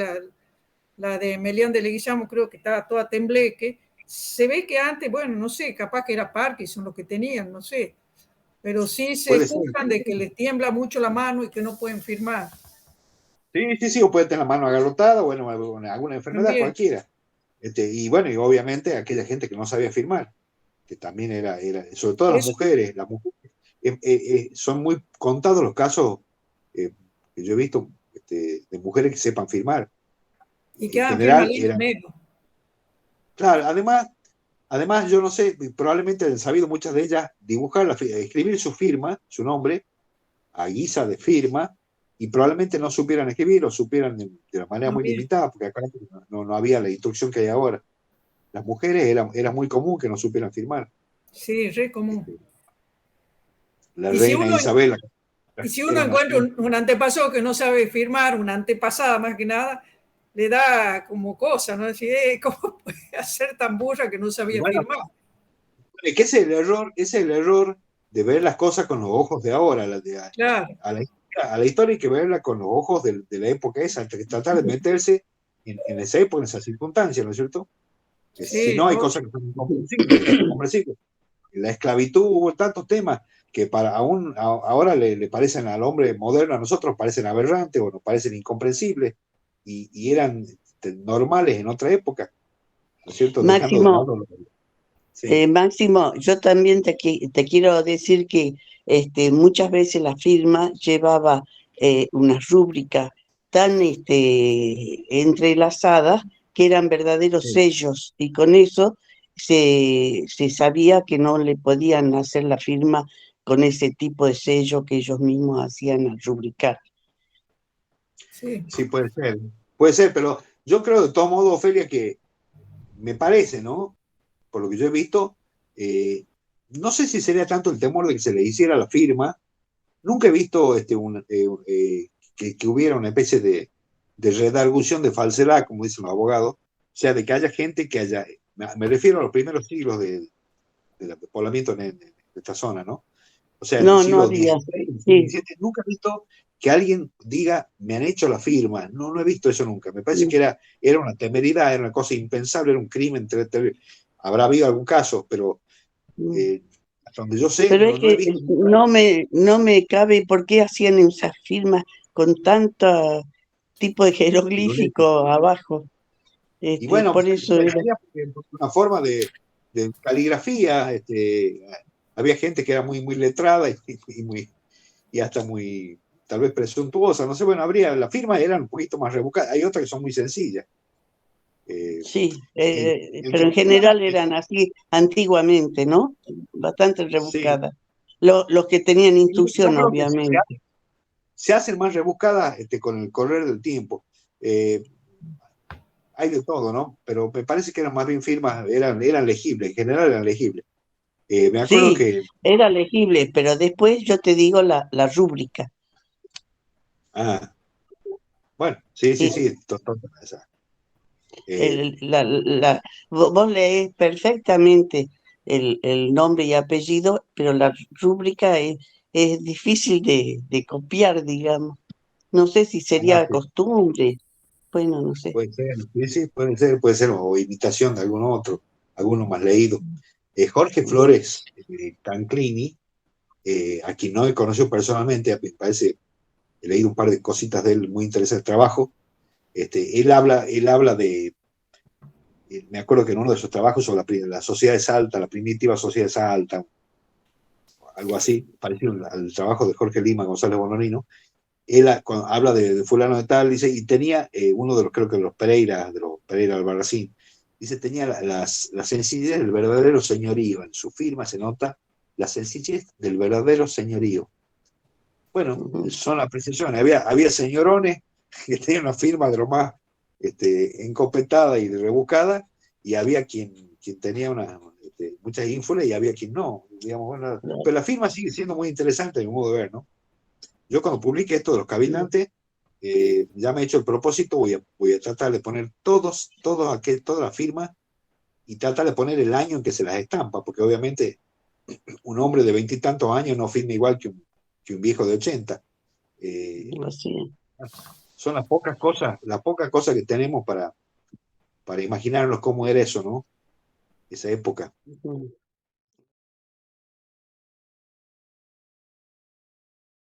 la de Melián de Leguizamo creo que estaba toda tembleque. Se ve que antes, bueno, no sé, capaz que era Parkinson lo que tenían, no sé, pero sí se Puede ser. juzgan de que les tiembla mucho la mano y que no pueden firmar. Sí, sí, sí, o puede tener la mano agarrotada, bueno, alguna enfermedad También. cualquiera. Y bueno, y obviamente aquella gente que no sabía firmar, que también sobre todo Eso, las mujeres son muy contados los casos, eh, que yo he visto, de mujeres que sepan firmar. y En quedan firma general lindo negro. claro, además yo no sé, probablemente han sabido muchas de ellas dibujar, escribir su firma, su nombre, a guisa de firma, y probablemente no supieran escribir o supieran de una manera muy También. limitada, porque acá no había la instrucción que hay ahora. Las mujeres era muy común que no supieran firmar. Sí, re común. Este, la Y si reina uno, Isabel y si uno era una. encuentra un antepasado que no sabe firmar, una antepasada más que nada, le da como cosa, ¿no? Decir, ¿cómo puede ser tan burra que no sabía Bueno, firmar? que ese es el error de ver las cosas con los ojos de ahora. Claro. A la historia hay que verla con los ojos de la época esa, tratar de meterse en esa época, en esa circunstancia, ¿no es cierto? Si Sí, no, hay ¿no? cosas que son incomprensibles, incomprensibles. La esclavitud, hubo tantos temas que para aún ahora le parecen al hombre moderno, a nosotros parecen aberrantes o nos parecen incomprensibles, y eran normales en otra época, ¿no es cierto? Dejando de Máximo, lado. Sí, Máximo, yo también te quiero decir que muchas veces la firma llevaba unas rúbricas tan entrelazadas que eran verdaderos sí. sellos y con eso se sabía que no le podían hacer la firma con ese tipo de sello que ellos mismos hacían al rubricar. Sí. Sí, puede ser, pero yo creo de todo modo, Ofelia, que me parece, ¿no? Por lo que yo he visto, no sé si sería tanto el temor de que se le hiciera la firma. Nunca he visto que hubiera una especie de redargución de falsedad, como dicen los abogados, o sea, de que haya gente que haya, me refiero a los primeros siglos del poblamiento en esta zona, ¿no? O sea, en el No, no siglo había. XVI, Sí. XVII, nunca he visto que alguien diga, me han hecho la firma. No, no he visto eso nunca. Me parece que Mm, era una temeridad, era una cosa impensable, era un crimen. Habrá habido algún caso, pero mm. hasta donde yo sé, Pero no, es no he que visto nunca. no me cabe por qué hacían esas firmas con tanto tipo de jeroglífico abajo. Y bueno, Por se eso era. hacía por una forma de caligrafía. Había gente que era muy, muy letrada y hasta muy, tal vez presuntuosa. No sé, bueno, la firma eran un poquito más rebuscadas. Hay otras que son muy sencillas. Eh, Sí, en, en pero en definitiva, general eran así antiguamente, ¿no? Bastante sí. rebuscadas. Los que tenían Yo instrucción, creo que obviamente. se hacen más rebuscadas con el correr del tiempo. Eh, hay de todo, ¿no? Pero me parece que eran más bien firmas, eran legibles, en general eran legibles. Me acuerdo Sí, que, era legible, pero después yo te digo la rúbrica. ah, bueno, sí, sí, Sí, sí, eh, vos leés perfectamente el nombre y apellido, pero la rúbrica es difícil de copiar, digamos. No sé si sería sí, costumbre. Bueno, no sé. puede ser, sí, sí, puede ser, o imitación de algún otro, alguno más leído. Jorge Flores Canclini, a quien no he conocido personalmente, me parece, he leído un par de cositas de él, muy interesante trabajo. Él habla me acuerdo que en uno de sus trabajos sobre la sociedad de Salta, la primitiva sociedad de Salta, algo así, parecido al trabajo de Jorge Lima González Bononino. Él habla de fulano de tal, dice, y tenía uno de los, creo que de los Pereira Albarracín, dice, tenía la sencillez del verdadero señorío. En su firma se nota la sencillez del verdadero señorío. Bueno, Ujú. son apreciaciones. Había señorones que tenían una firma de lo más encopetada y rebuscada, y había quien tenía muchas ínfulas y había quien no. Digamos, bueno, pero la firma sigue siendo muy interesante, de mi modo de ver, ¿no? Yo cuando publique esto de los cabildantes, ya me he hecho el propósito, voy a tratar de poner toda la firma y tratar de poner el año en que se las estampa, porque obviamente un hombre de veintitantos años no firma igual que un viejo de 80. Eh, Así. son las pocas cosas que tenemos para imaginarnos cómo era eso, ¿no? Esa época. Ujú.